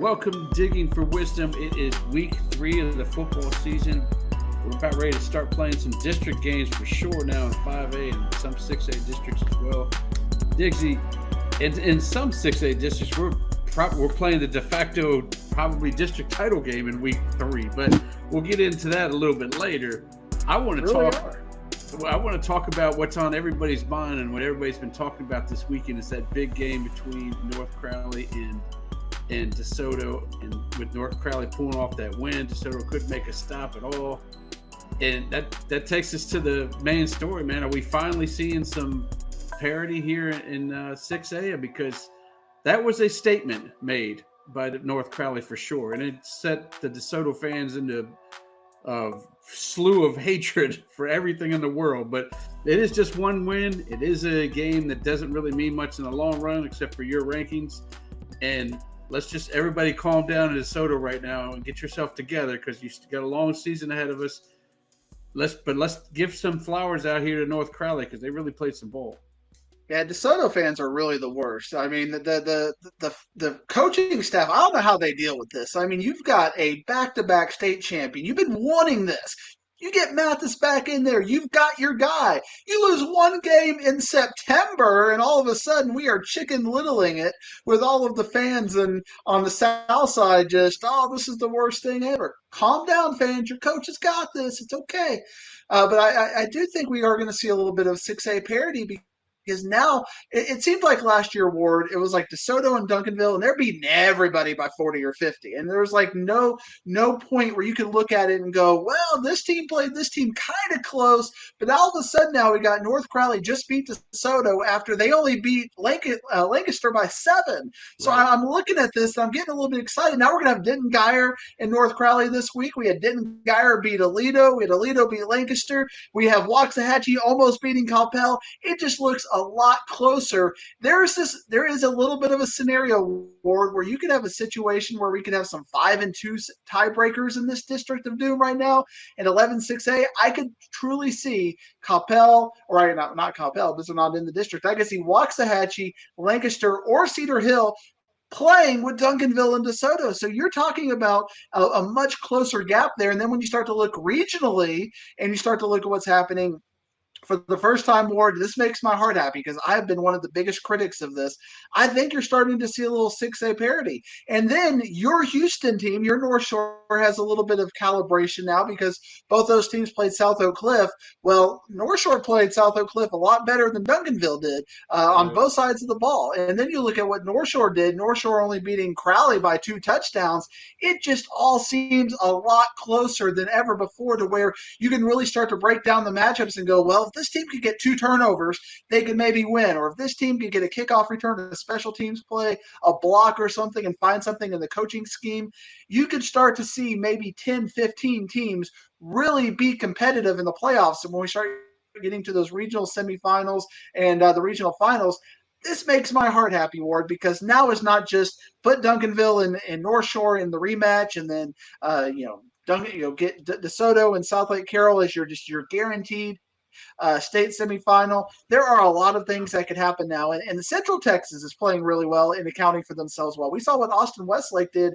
Welcome to Digging for Wisdom. It is week 3 of the football season. We're about ready to start playing some district games for sure now in 5A and some 6A districts as well. Diggsy, in some 6A districts, we're playing the de facto probably district title game in week 3, but we'll get into that a little bit later. I want to talk about what's on everybody's mind and what everybody's been talking about this weekend. Is that big game between North Crowley and DeSoto, and with North Crowley pulling off that win, DeSoto couldn't make a stop at all. And that takes us to the main story, man. Are we finally seeing some parity here in 6A? Because that was a statement made by the North Crowley for sure, and it set the DeSoto fans into a slew of hatred for everything in the world. But it is just one win. It is a game that doesn't really mean much in the long run except for your rankings. And let's just everybody calm down in DeSoto right now and get yourself together, because you got a long season ahead of us. Let's give some flowers out here to North Crowley, because they really played some ball. Yeah, DeSoto fans are really the worst. I mean, the coaching staff, I don't know how they deal with this. I mean, you've got a back-to-back state champion. You've been wanting this. You get Mathis back in there. You've got your guy. You lose one game in September, and all of a sudden we are chicken littling it with all of the fans and on the south side just, this is the worst thing ever. Calm down, fans. Your coach has got this. It's okay. But I do think we are going to see a little bit of 6A parity, because now it seemed like last year, Ward, it was like DeSoto and Duncanville, and they're beating everybody by 40 or 50. And there was like no point where you could look at it and go, well, this team played this team kind of close. But all of a sudden now we got North Crowley just beat DeSoto after they only beat Lancaster by 7. So Right. I'm looking at this, and I'm getting a little bit excited. Now we're going to have Denton Geyer and North Crowley this week. We had Denton Geyer beat Aledo. We had Aledo beat Lancaster. We have Waxahachie almost beating Coppell. It just looks a lot closer. There is a little bit of a scenario, Ward, where you could have a situation where we could have some 5-2 tiebreakers in this district of doom right now. In 11-6A, I could truly see Coppell, or not Coppell, because they're not in the district. I could see Waxahachie, Lancaster, or Cedar Hill playing with Duncanville and DeSoto. So you're talking about a much closer gap there. And then when you start to look regionally and you start to look at what's happening for the first time, Ward, this makes my heart happy, because I've been one of the biggest critics of this. I think you're starting to see a little 6A parity. And then your Houston team, your North Shore, has a little bit of calibration now, because both those teams played South Oak Cliff. Well, North Shore played South Oak Cliff a lot better than Duncanville did on both sides of the ball. And then you look at what North Shore did. North Shore only beating Crowley by 2 touchdowns. It just all seems a lot closer than ever before, to where you can really start to break down the matchups and go, well, if this team could get 2 turnovers, they could maybe win. Or if this team could get a kickoff return, a special teams play, a block or something, and find something in the coaching scheme, you could start to see maybe 10, 15 teams really be competitive in the playoffs. And when we start getting to those regional semifinals and the regional finals, this makes my heart happy, Ward, because now it's not just put Duncanville and North Shore in the rematch, and then get DeSoto and South Lake Carroll as your guaranteed state semifinal. There are a lot of things that could happen now, and the Central Texas is playing really well and accounting for themselves well. We saw what Austin Westlake did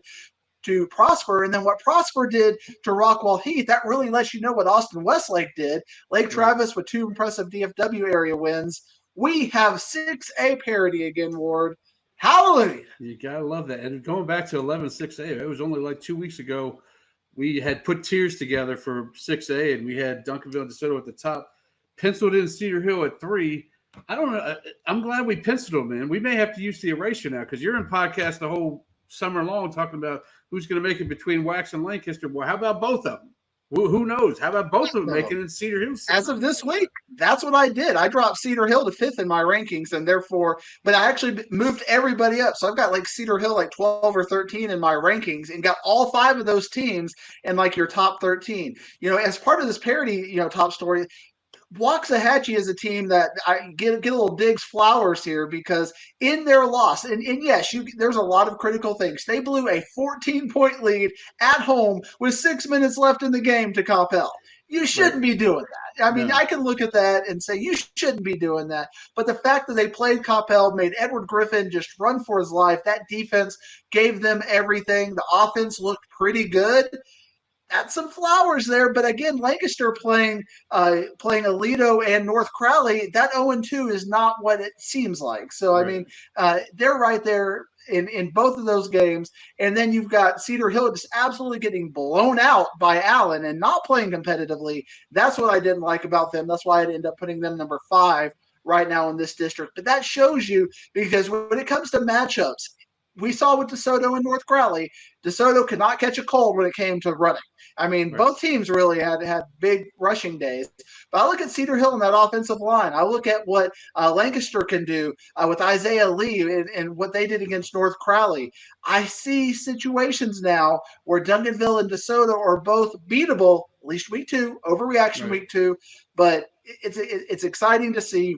to Prosper, and then what Prosper did to Rockwall Heath. That really lets you know what Austin Westlake did. Lake Travis with 2 impressive DFW area wins. We have 6A parity again, Ward. Hallelujah. You gotta love that. And going back to 11-6A, it was only like 2 weeks ago we had put tiers together for 6A, and we had Duncanville and DeSoto at the top, penciled in Cedar Hill at 3. I don't know. I'm glad we penciled them in. We may have to use the erasure now, because you're in podcast the whole summer long talking about who's going to make it between Wax and Lancaster. Well, how about both of them? Who knows? How about both of them making it in Cedar Hill? As of this week, that's what I did. I dropped Cedar Hill to 5th in my rankings, and therefore, but I actually moved everybody up. So I've got like Cedar Hill like 12 or 13 in my rankings, and got all 5 of those teams in like your top 13. As part of this parity, top story, Waxahachie is a team that I get a little Diggs flowers here, because in their loss, and yes, there's a lot of critical things. They blew a 14-point lead at home with 6 minutes left in the game to Coppell. You shouldn't be doing that. I mean, No. I can look at that and say you shouldn't be doing that. But the fact that they played Coppell made Edward Griffin just run for his life. That defense gave them everything. The offense looked pretty good. Had some flowers there, but again, Lancaster playing Alito and North Crowley, that 0-2 is not what it seems like. So I mean, they're right there in both of those games, and then you've got Cedar Hill just absolutely getting blown out by Allen and not playing competitively. That's what I didn't like about them. That's why I'd end up putting them number 5 right now in this district. But that shows you, because when it comes to matchups, we saw with DeSoto and North Crowley, DeSoto could not catch a cold when it came to running. I mean, both teams really had big rushing days. But I look at Cedar Hill and that offensive line. I look at what Lancaster can do with Isaiah Lee and what they did against North Crowley. I see situations now where Duncanville and DeSoto are both beatable, at least week 2, overreaction week 2. But it's exciting to see.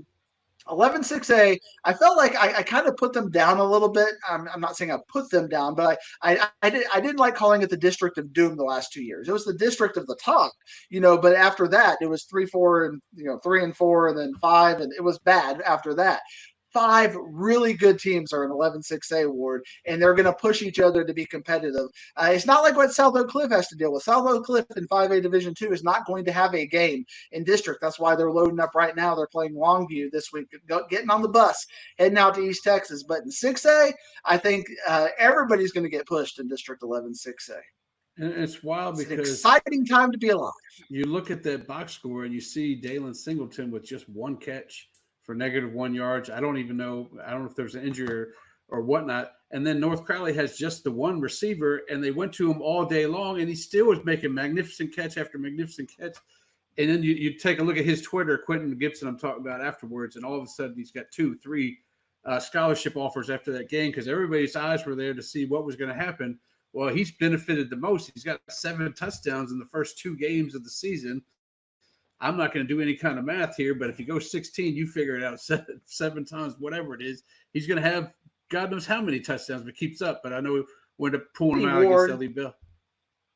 11-6A, I felt like I kind of put them down a little bit. I'm not saying I put them down, but I didn't like calling it the District of Doom the last 2 years. It was the District of the Top, but after that, it was 3-4 and 3-4 and then 5, and it was bad after that. 5 really good teams are in 11-6A award, and they're going to push each other to be competitive. It's not like what South Oak Cliff has to deal with. South Oak Cliff in 5A Division 2 is not going to have a game in district. That's why they're loading up right now. They're playing Longview this week, getting on the bus, heading out to East Texas. But in 6A, I think everybody's going to get pushed in District 11-6A. And it's wild because it's an exciting time to be alive. You look at that box score and you see Dalen Singleton with just 1 catch for -1 yards. I don't know if there's an injury or whatnot. And then North Crowley has just the 1 receiver, and they went to him all day long, and he still was making magnificent catch after magnificent catch. And then you take a look at his Twitter, Quentin Gibson, I'm talking about afterwards, and all of a sudden he's got 2, 3 scholarship offers after that game because everybody's eyes were there to see what was going to happen. Well, he's benefited the most. He's got 7 touchdowns in the first 2 games of the season. I'm not going to do any kind of math here, but if you go 16, you figure it out 7 times, whatever it is. He's going to have God knows how many touchdowns if it keeps up, but I know when to pull him out against L.D. Bell.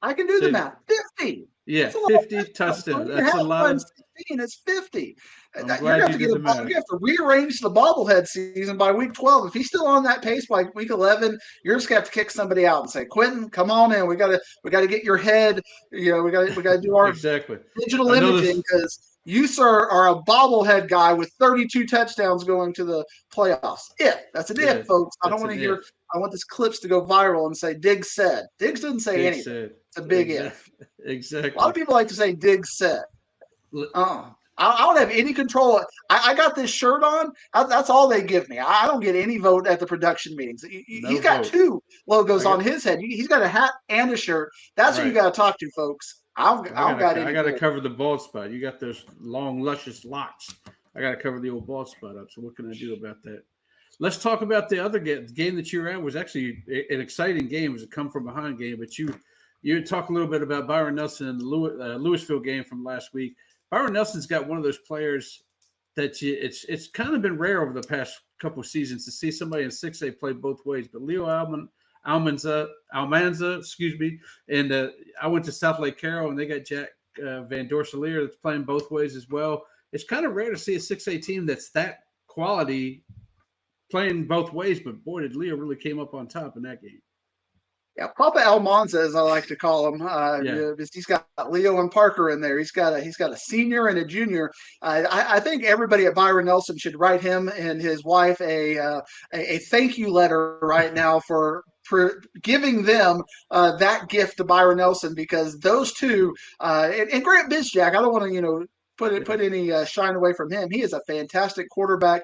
I can do the math. 50. Yeah, 50 touchdowns. That's a lot of 16, it's 50. I'm glad you did the math. You have to rearrange the bobblehead season by week 12. If he's still on that pace by week 11, you're just gonna have to kick somebody out and say, "Quentin, come on in. We gotta get your head. We gotta do our digital imaging because you, sir, are a bobblehead guy with 32 touchdowns going to the playoffs. That's an if, folks. I don't want to hear. I want this clips to go viral and say Diggs said. Diggs didn't say anything. It's a big if. Exactly. A lot of people like to say Diggs said. I don't have any control. I got this shirt on. That's all they give me. I don't get any vote at the production meetings. He's got 2 logos on his head. He's got a hat and a shirt. That's who you got to talk to, folks. I got to cover the bald spot. You got those long, luscious locks. I got to cover the old bald spot up. So what can I do about that? Let's talk about the other game. The game that you were at was actually an exciting game. It was a come-from-behind game. But you talk a little bit about Byron Nelson and the Louisville game from last week. Byron Nelson's got one of those players that it's kind of been rare over the past couple of seasons to see somebody in 6A play both ways. But Leo Almanza, excuse me, and I went to South Lake Carroll, and they got Jack Van Dorsalier that's playing both ways as well. It's kind of rare to see a 6A team that's that quality playing both ways, but boy, did Leo really came up on top in that game. Yeah, Papa Almanza, as I like to call him, he's got Leo and Parker in there. He's got a senior and a junior. I think everybody at Byron Nelson should write him and his wife a thank you letter right now for giving them that gift to Byron Nelson, because those two and Grant Bizjack, I don't want to put any shine away from him. He is a fantastic quarterback,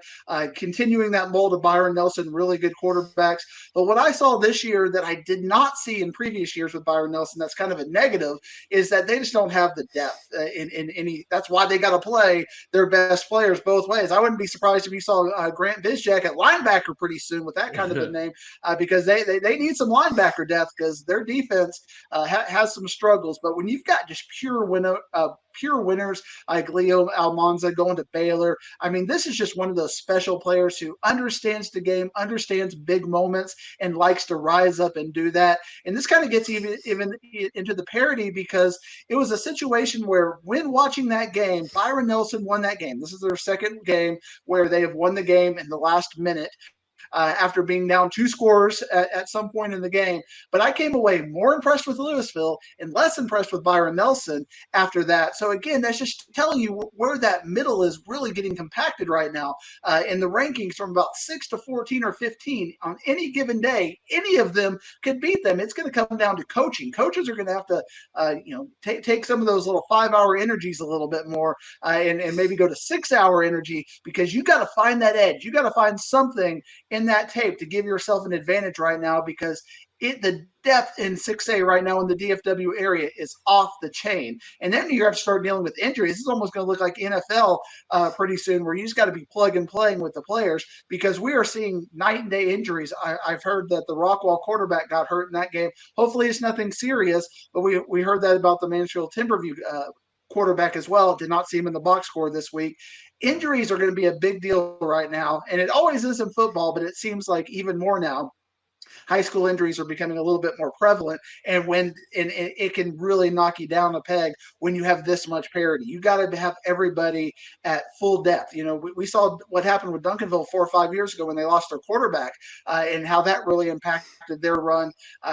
continuing that mold of Byron Nelson, really good quarterbacks. But what I saw this year that I did not see in previous years with Byron Nelson, that's kind of a negative, is that they just don't have the depth in any. That's why they got to play their best players both ways. I wouldn't be surprised if you saw Grant Bizjack at linebacker pretty soon with that kind of a name, because they need some linebacker depth because their defense has some struggles. But when you've got just pure winners, like Leo Almanza going to Baylor. I mean, this is just one of those special players who understands the game, understands big moments, and likes to rise up and do that. And this kind of gets even into the parity because it was a situation where when watching that game, Byron Nelson won that game. This is their second game where they have won the game in the last minute. After being down 2 scores at some point in the game. But I came away more impressed with Louisville and less impressed with Byron Nelson after that. So again, that's just telling you where that middle is really getting compacted right now in the rankings from about 6 to 14 or 15 on any given day. Any of them could beat them. It's going to come down to coaching. Coaches are going to have to, take some of those little 5-hour energies a little bit more and maybe go to 6-hour energy because you got to find that edge. You got to find something in that tape to give yourself an advantage right now because the depth in 6A right now in the DFW area is off the chain. And then you have to start dealing with injuries. This is almost going to look like NFL pretty soon where you just got to be plug and playing with the players because we are seeing night and day injuries. I've heard that the Rockwall quarterback got hurt in that game. Hopefully it's nothing serious, but we heard that about the Mansfield Timberview quarterback as well. Did not see him in the box score this week. Injuries are going to be a big deal right now, and it always is in football, but it seems like even more now. High school injuries are becoming a little bit more prevalent, and it can really knock you down a peg when you have this much parity. You got to have everybody at full depth. We saw what happened with Duncanville 4 or 5 years ago when they lost their quarterback, and how that really impacted their run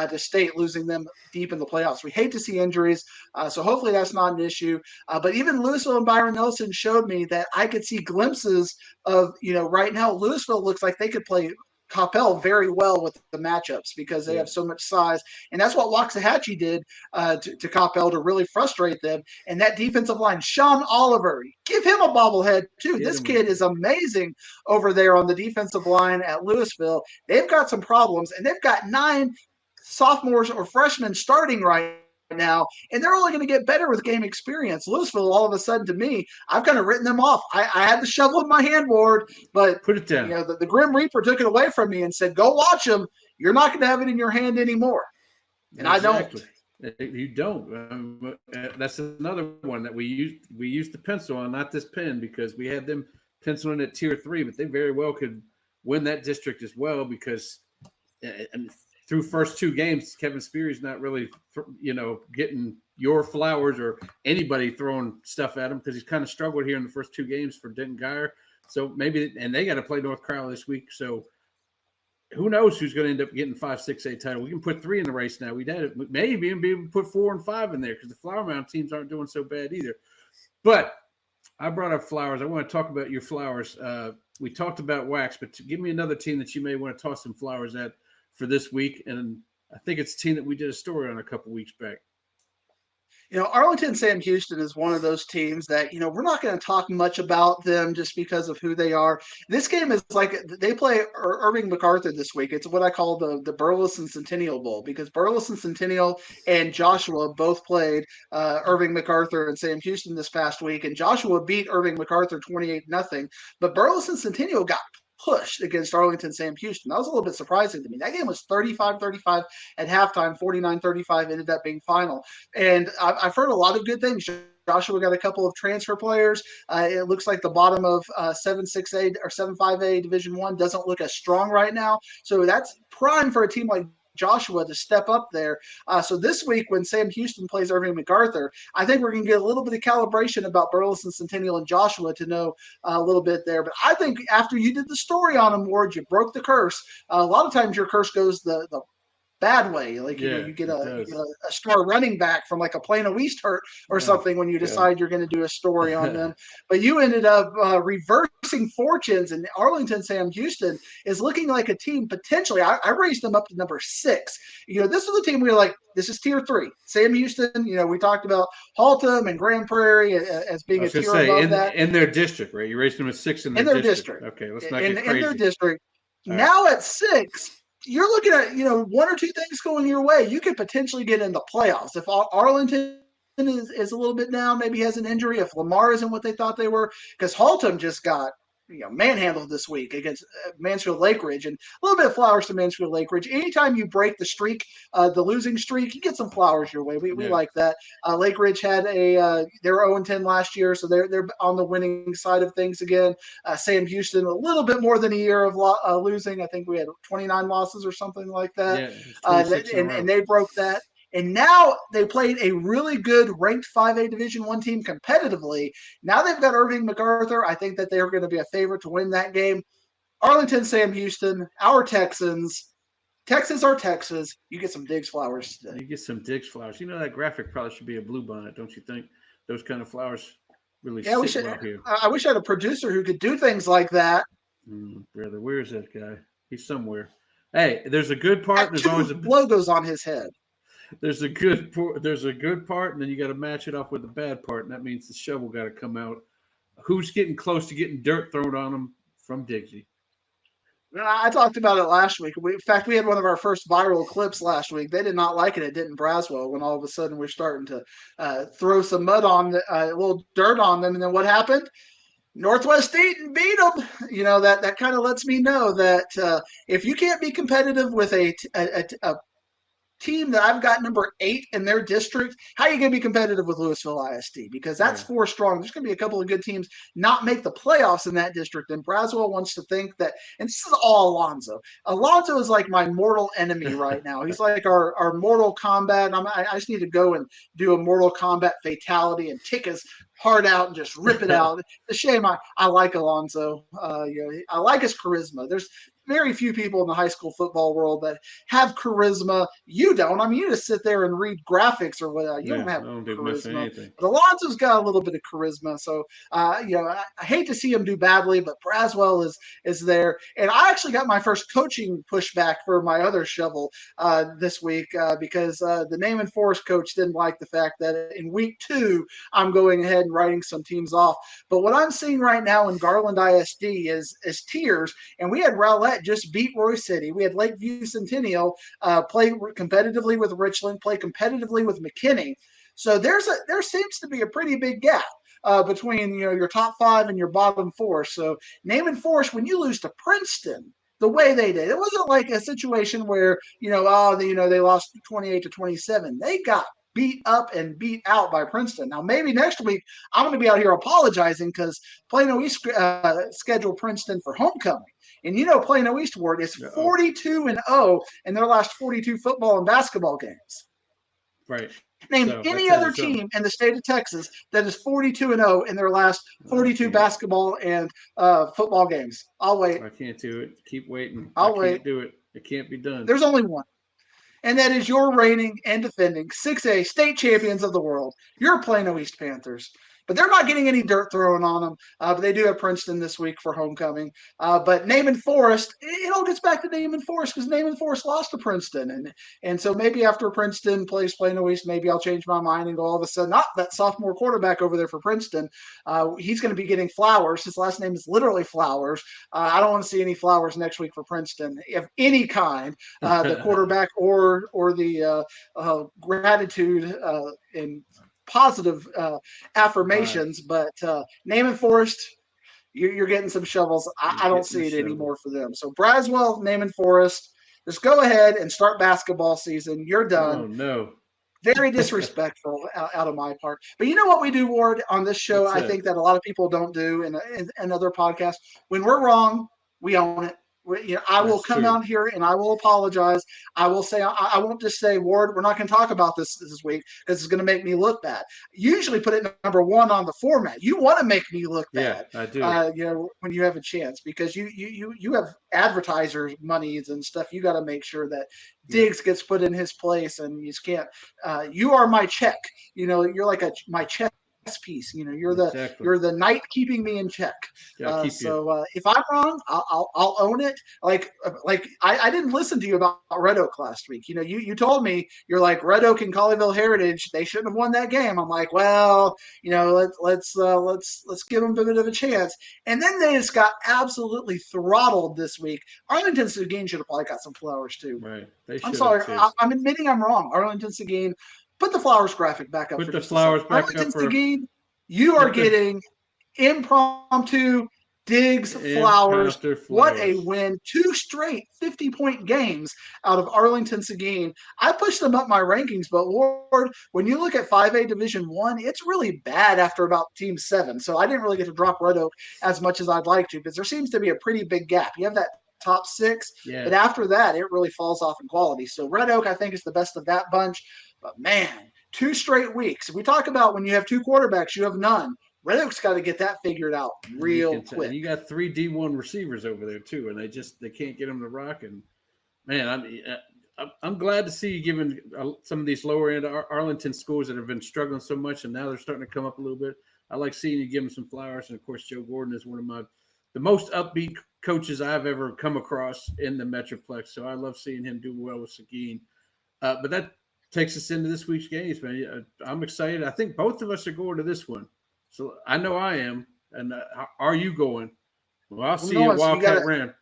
to state, losing them deep in the playoffs. We hate to see injuries, so hopefully that's not an issue. But even Louisville and Byron Nelson showed me that I could see glimpses of, right now Louisville looks like they could play Coppell very well with the matchups because they have so much size. And that's what Waxahachie did to Coppell to really frustrate them. And that defensive line, Sean Oliver, give him a bobblehead too. This kid is amazing over there on the defensive line at Louisville. They've got some problems, and they've got 9 sophomores or freshmen starting right now, and they're only going to get better with game experience. Louisville, all of a sudden, to me, I've kind of written them off. I had the shovel in my hand, Ward, but put it down. The Grim Reaper took it away from me and said, "Go watch them. You're not going to have it in your hand anymore." And exactly. I don't. You don't. That's another one that we used the pencil on, not this pen, because we had them penciling at tier 3, but they very well could win that district as well because. Through first 2 games, Kevin Speary's not really, getting your flowers or anybody throwing stuff at him because he's kind of struggled here in the first 2 games for Denton Geyer. So maybe, and they got to play North Crowley this week. So who knows who's going to end up getting 5, 6A title? We can put 3 in the race now. We'd have maybe even be able to put 4 and 5 in there because the Flower Mound teams aren't doing so bad either. But I brought up flowers. I want to talk about your flowers. We talked about Wax, but give me another team that you may want to toss some flowers at for this week, and I think it's a team that we did a story on a couple weeks back. Arlington Sam Houston is one of those teams that, we're not going to talk much about them just because of who they are. This game is like they play Irving MacArthur this week. It's what I call the Burleson Centennial Bowl because Burleson Centennial and Joshua both played Irving MacArthur and Sam Houston this past week, and Joshua beat Irving MacArthur 28-0, but Burleson Centennial got pushed against Arlington Sam Houston. That was a little bit surprising to me. That game was 35-35 at halftime, 49-35 ended up being final. And I've heard a lot of good things. Joshua got a couple of transfer players. It looks like the bottom of 7-6A or 7-5A Division I doesn't look as strong right now. So that's prime for a team like Joshua to step up there. So this week when Sam Houston plays Irving MacArthur, I think we're going to get a little bit of calibration about Burleson Centennial and Joshua to know a little bit there. But I think after you did the story on them, Ward, you broke the curse. A lot of times your curse goes the bad way. Like, you get a star running back from like a Plano East hurt or something when you decide you're going to do a story on them. But you ended up reversing fortunes, and Arlington Sam Houston is looking like a team potentially. I raised them up to number 6. This is a team we were like, this is tier 3. Sam Houston, we talked about Haltom and Grand Prairie as being a tier above that. In their district, right? You raised them at 6 in their district. Okay, let's not get crazy. In their district. All now right. At 6, you're looking at, 1 or 2 things going your way. You could potentially get in the playoffs. If Arlington is a little bit down, maybe has an injury, if Lamar isn't what they thought they were, because Haltom just got manhandled this week against Mansfield Lake Ridge, and a little bit of flowers to Mansfield Lake Ridge. Anytime you break the streak, the losing streak, you get some flowers your way. We like that. Lake Ridge had they were 0-10 last year, so they're on the winning side of things again. Sam Houston, a little bit more than a year of losing. I think we had 29 losses or something like that. And they broke that. And now they played a really good ranked 5A Division I team competitively. Now they've got Irving MacArthur. I think that they are going to be a favorite to win that game. Arlington, Sam Houston, our Texans. Texas are Texas. You get some Diggs flowers today. You get some Diggs flowers. That graphic probably should be a blue bonnet, don't you think? Those kind of flowers really sit well here. I wish I had a producer who could do things like that. Brother, where's that guy? He's somewhere. Hey, there's a good part. There's always logos on his head. There's a good part, and then you got to match it up with the bad part, and that means the shovel got to come out. Who's getting close to getting dirt thrown on them from Diggsy? I talked about it last week. In fact, we had one of our first viral clips last week. They did not like it. It didn't Braswell when all of a sudden we're starting to throw some mud on, a little dirt on them. And then what happened? Northwest Dayton beat them. That kind of lets me know that if you can't be competitive with a team that I've got number 8 in their district, how are you going to be competitive with Louisville ISD? Because that's 4 strong. There's going to be a couple of good teams not make the playoffs in that district. And Braswell wants to think that, and this is all Alonzo. Alonzo is like my mortal enemy right now. He's like our Mortal Kombat. I just need to go and do a Mortal Kombat fatality and kick his heart out and just rip it out. It's a shame. I like Alonzo. I like his charisma. There's very few people in the high school football world that have charisma. You don't. I mean, you just sit there and read graphics or whatever. You don't have charisma. But Alonzo's got a little bit of charisma. So, I hate to see him do badly, but Braswell is there. And I actually got my first coaching pushback for my other shovel this week because the Name and Forest coach didn't like the fact that in week 2, I'm going ahead and writing some teams off. But what I'm seeing right now in Garland ISD is tears. And we had Rowlett just beat Roy City. We had Lakeview Centennial play competitively with Richland, play competitively with McKinney. So there seems to be a pretty big gap between your top 5 and your bottom 4. So Name and Forest, when you lose to Princeton the way they did, it wasn't like a situation where they lost 28-27. They got beat up and beat out by Princeton. Now, maybe next week I'm going to be out here apologizing because Plano East scheduled Princeton for homecoming. And Plano East Ward is 42-0 in their last 42 football and basketball games. Right. Name any other team in the state of Texas that is 42-0 in their last 42 basketball and football games. I'll wait. I can't do it. Keep waiting. I'll wait. Can't do it. It can't be done. There's only one. And that is your reigning and defending 6A state champions of the world, your Plano East Panthers. But they're not getting any dirt thrown on them. But they do have Princeton this week for homecoming. But Name and Forest, it all gets back to Name and Forest because Name and Forest lost to Princeton. And so maybe after Princeton plays Plano East, maybe I'll change my mind and go all of a sudden, that sophomore quarterback over there for Princeton, he's going to be getting flowers. His last name is literally Flowers. I don't want to see any flowers next week for Princeton of any kind, the quarterback or the gratitude and positive affirmations, but Name and Forest, you're getting some shovels. I don't see it anymore for them. So Braswell, Name and Forest, just go ahead and start basketball season. You're done. Oh, no. Very disrespectful out of my part. But you know what we do, Ward, on this show? I think that a lot of people don't do in other podcasts. When we're wrong, we own it. I will come out here and I will apologize. I will say, I won't just say, Ward, we're not going to talk about this week because it's going to make me look bad. Usually put it number 1 on the format. You want to make me look bad. Yeah, I do. When you have a chance, because you have advertisers' monies and stuff. You got to make sure that Diggs gets put in his place, and you just can't. You are my check. You're like my check piece. You're the knight keeping me in check. If I'm wrong, I'll own it. Like I didn't listen to you about Red Oak last week. You told me, you're like, Red Oak and Colleyville Heritage, they shouldn't have won that game. I'm like, well, let's give them a bit of a chance. And then they just got absolutely throttled this week. Arlington Seguin should have probably got some flowers too. Right. I'm sorry. I'm admitting I'm wrong. Arlington Seguin. Put the flowers graphic back up. Put the flowers back up. Seguin, you are getting impromptu Diggs, Flowers. Encounter What a Flowers. win. 2 straight 50-point games out of Arlington Seguin. I pushed them up my rankings, but Lord, when you look at 5A Division One, it's really bad after about Team 7. So I didn't really get to drop Red Oak as much as I'd like to because there seems to be a pretty big gap. You have that top 6, Yeah. but after that, it really falls off in quality. So Red Oak, I think, is the best of that bunch. But man, 2 straight weeks. We talk about when you have 2 quarterbacks, you have none. Red Oak's got to get that figured out And you real can quick. and you got 3 D1 receivers over there too, and they can't get them to rock. And man, I'm glad to see you giving some of these lower end Arlington schools that have been struggling so much, and now they're starting to come up a little bit. I like seeing you give them some flowers, and of course, Joe Gordon is one of the most upbeat coaches I've ever come across in the Metroplex. So I love seeing him do well with Seguin. But that takes us into this week's games, man. I'm excited. I think both of us are going to this one. So I know I am. And are you going? Well, I'll see you at Wildcat Ram.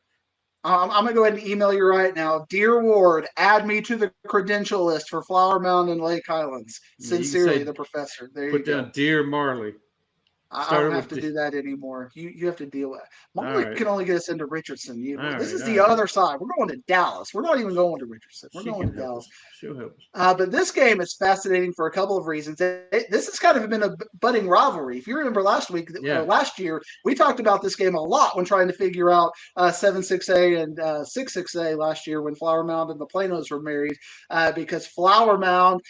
I'm going to go ahead and email you right now. Dear Ward, add me to the credential list for Flower Mound and Lake Highlands. Sincerely, the professor. There you go. Put down Dear Marley. I don't have to do that anymore. You have to deal with it. Marley can only get us into Richardson. This is the other side. We're going to Dallas. We're not even going to Richardson. We're going to Dallas. She'll help us. But this game is fascinating for a couple of reasons. This has kind of been a budding rivalry. If you remember last year, we talked about this game a lot when trying to figure out 7-6A and 6-6A last year when Flower Mound and the Planos were married because Flower Mound,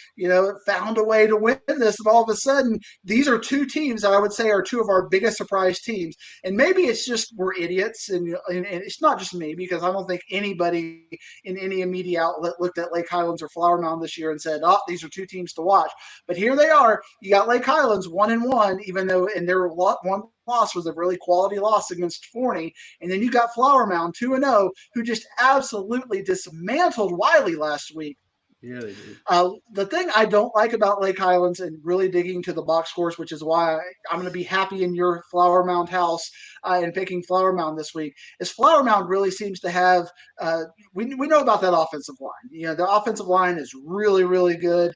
found a way to win this. And all of a sudden, these are 2 teams that I would say are 2 of our biggest surprise teams. And maybe it's just we're idiots. And it's not just me because I don't think anybody in any media outlet looked at Lake Highlands or Flower Mound this year and said, "Oh, these are 2 teams to watch." But here they are. You got Lake Highlands 1-1, even though their one loss was a really quality loss against Forney, and then you got Flower Mound 2-0, who just absolutely dismantled Wiley last week. Yeah, they did. The thing I don't like about Lake Highlands and really digging to the box scores, which is why I'm going to be happy in your Flower Mound house and picking Flower Mound this week, is Flower Mound really seems to have we know about that offensive line. The offensive line is really, really good.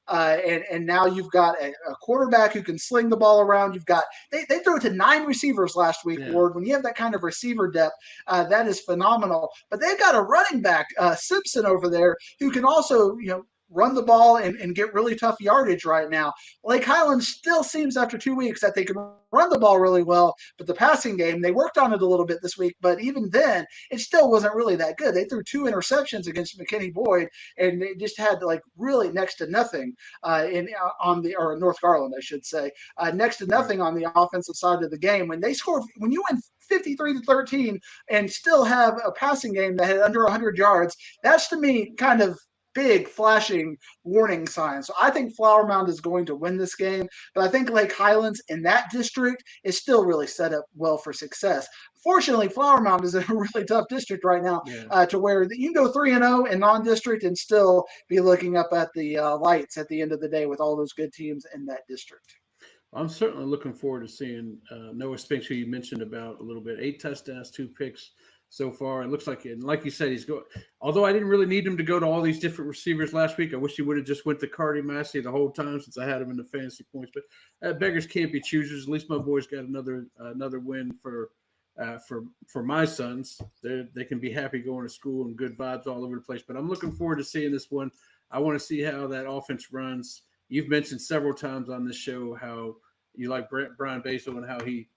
And now you've got a quarterback who can sling the ball around. You've got they threw it to 9 receivers last week, Ward. When you have that kind of receiver depth, that is phenomenal. But they've got a running back, Simpson, over there who can also run the ball and get really tough yardage right now. Lake Highlands still seems after 2 weeks that they can run the ball really well, but the passing game, they worked on it a little bit this week, but even then, it still wasn't really that good. They threw 2 interceptions against McKinney Boyd, and they just had really next to nothing or North Garland, I should say, next to nothing on the offensive side of the game. When you win 53-13 and still have a passing game that had under 100 yards, that's to me kind of big flashing warning signs. So I think Flower Mound is going to win this game, but I think Lake Highlands in that district is still really set up well for success. Fortunately, Flower Mound is in a really tough district right now to where you can go 3-0 in non-district and still be looking up at the lights at the end of the day with all those good teams in that district. I'm certainly looking forward to seeing Noah Spinks, who you mentioned about a little bit. 8 touchdowns, 2 picks so far. It looks like, and like you said, he's going. Although I didn't really need him to go to all these different receivers last week, I wish he would have just went to Cardi Massey the whole time since I had him in the fantasy points. But beggars can't be choosers. At least my boys got another win for my sons. They can be happy going to school and good vibes all over the place. But I'm looking forward to seeing this one. I want to see how that offense runs. You've mentioned several times on this show how you like Brian Basil and how he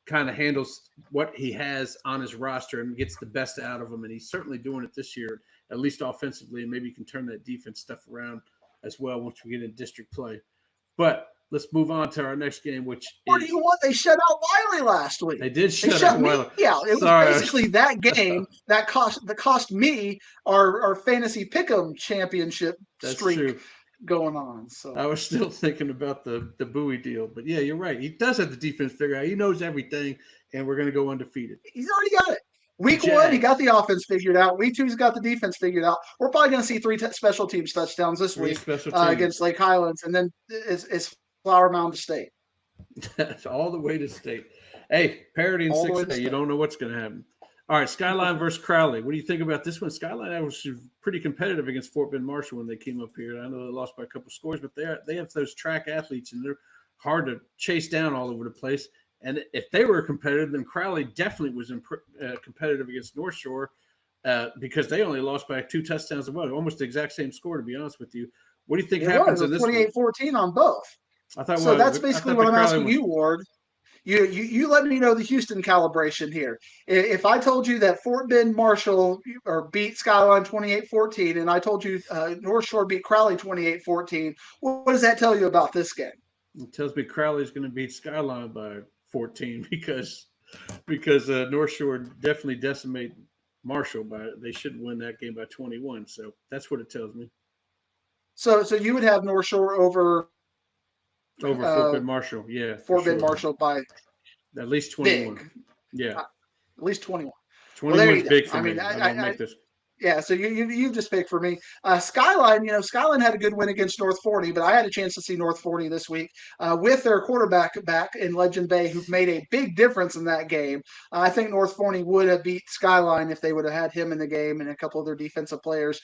kind of handles what he has on his roster and gets the best out of him. And he's certainly doing it this year, at least offensively, and maybe he can turn that defense stuff around as well once we get in district play. But let's move on to our next game, which do you want? They shut out Wiley last week. They did shut out Wiley. Yeah, it was basically that game that cost me our fantasy pick'em championship streak going on. So I was still thinking about the Bowie deal, but yeah, you're right. He does have the defense figured out. He knows everything, and we're going to go undefeated. He's already got it. Week 1, he got the offense figured out. Week 2, he's got the defense figured out. We're probably going to see 3 special teams touchdowns this week against Lake Highlands, and then it's Flower Mound to state. That's all the way to state. Hey, parity in 6A. You don't know what's going to happen. All right, Skyline versus Crowley. What do you think about this one? Skyline was pretty competitive against Fort Bend Marshall when they came up here. I know they lost by a couple scores, but they have those track athletes, and they're hard to chase down all over the place. And if they were competitive, then Crowley definitely was competitive against North Shore because they only lost by 2 touchdowns to 1, almost the exact same score, to be honest with you. What do you think happens in this one? 28-14 on both. So that's basically what I'm asking you, Ward. You let me know the Houston calibration here. If I told you that Fort Bend Marshall beat Skyline 28-14, and I told you North Shore beat Crowley 28-14, what does that tell you about this game? It tells me Crowley's going to beat Skyline by 14 because North Shore definitely decimate Marshall they should win that game by 21. So that's what it tells me. So you would have North Shore over Fort Bend Marshall, yeah. Fort Bend Marshall by at least 21. Big. Yeah. At least 21. 21 is big for me. I don't make this. Yeah, so you just picked for me. Skyline, Skyline had a good win against North Forty, but I had a chance to see North Forty this week with their quarterback back in Legend Bay, who've made a big difference in that game. I think North Forty would have beat Skyline if they would have had him in the game and a couple of their defensive players.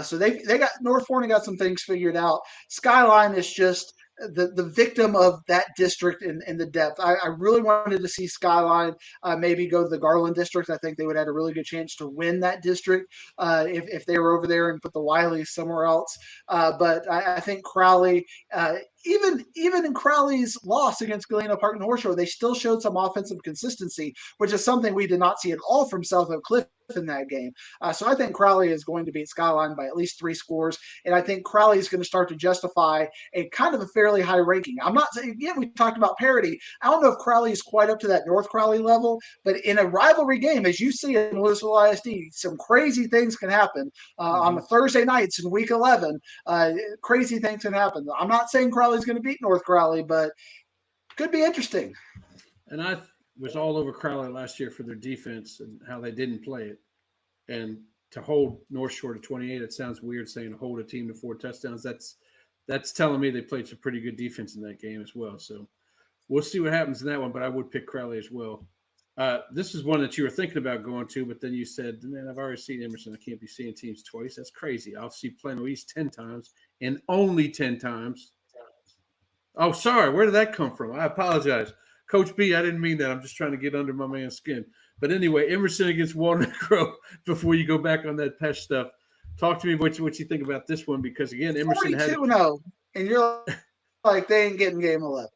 So they got North Forty got some things figured out. Skyline is just the victim of that district in the depth. I really wanted to see Skyline maybe go to the Garland district. I think they would have had a really good chance to win that district if they were over there and put the Wileys somewhere else. But I think Crowley, even in Crowley's loss against Galena Park North Shore, they still showed some offensive consistency, which is something we did not see at all from South Oak Cliff in that game. So I think Crowley is going to beat Skyline by at least 3 scores. And I think Crowley is going to start to justify a kind of a fairly high ranking. I'm not saying, again, we talked about parity. I don't know if Crowley is quite up to that North Crowley level, but in a rivalry game, as you see in Louisville ISD, some crazy things can happen on the Thursday nights in week 11. Crazy things can happen. I'm not saying Crowley's going to beat North Crowley, but could be interesting. And I was all over Crowley last year for their defense and how they didn't play it. And to hold North Shore to 28, it sounds weird saying to hold a team to 4 touchdowns. That's telling me they played some pretty good defense in that game as well. So we'll see what happens in that one, but I would pick Crowley as well. This is one that you were thinking about going to, but then you said, man, I've already seen Emerson. I can't be seeing teams twice. That's crazy. I'll see Plano East 10 times and only 10 times. Oh, sorry. Where did that come from? I apologize. Coach B, I didn't mean that. I'm just trying to get under my man's skin. But anyway, Emerson against Walnut Grove, before you go back on that Pesh stuff, talk to me what you think about this one, because, again, Emerson had – 42-0, and you're like, they ain't getting game 11.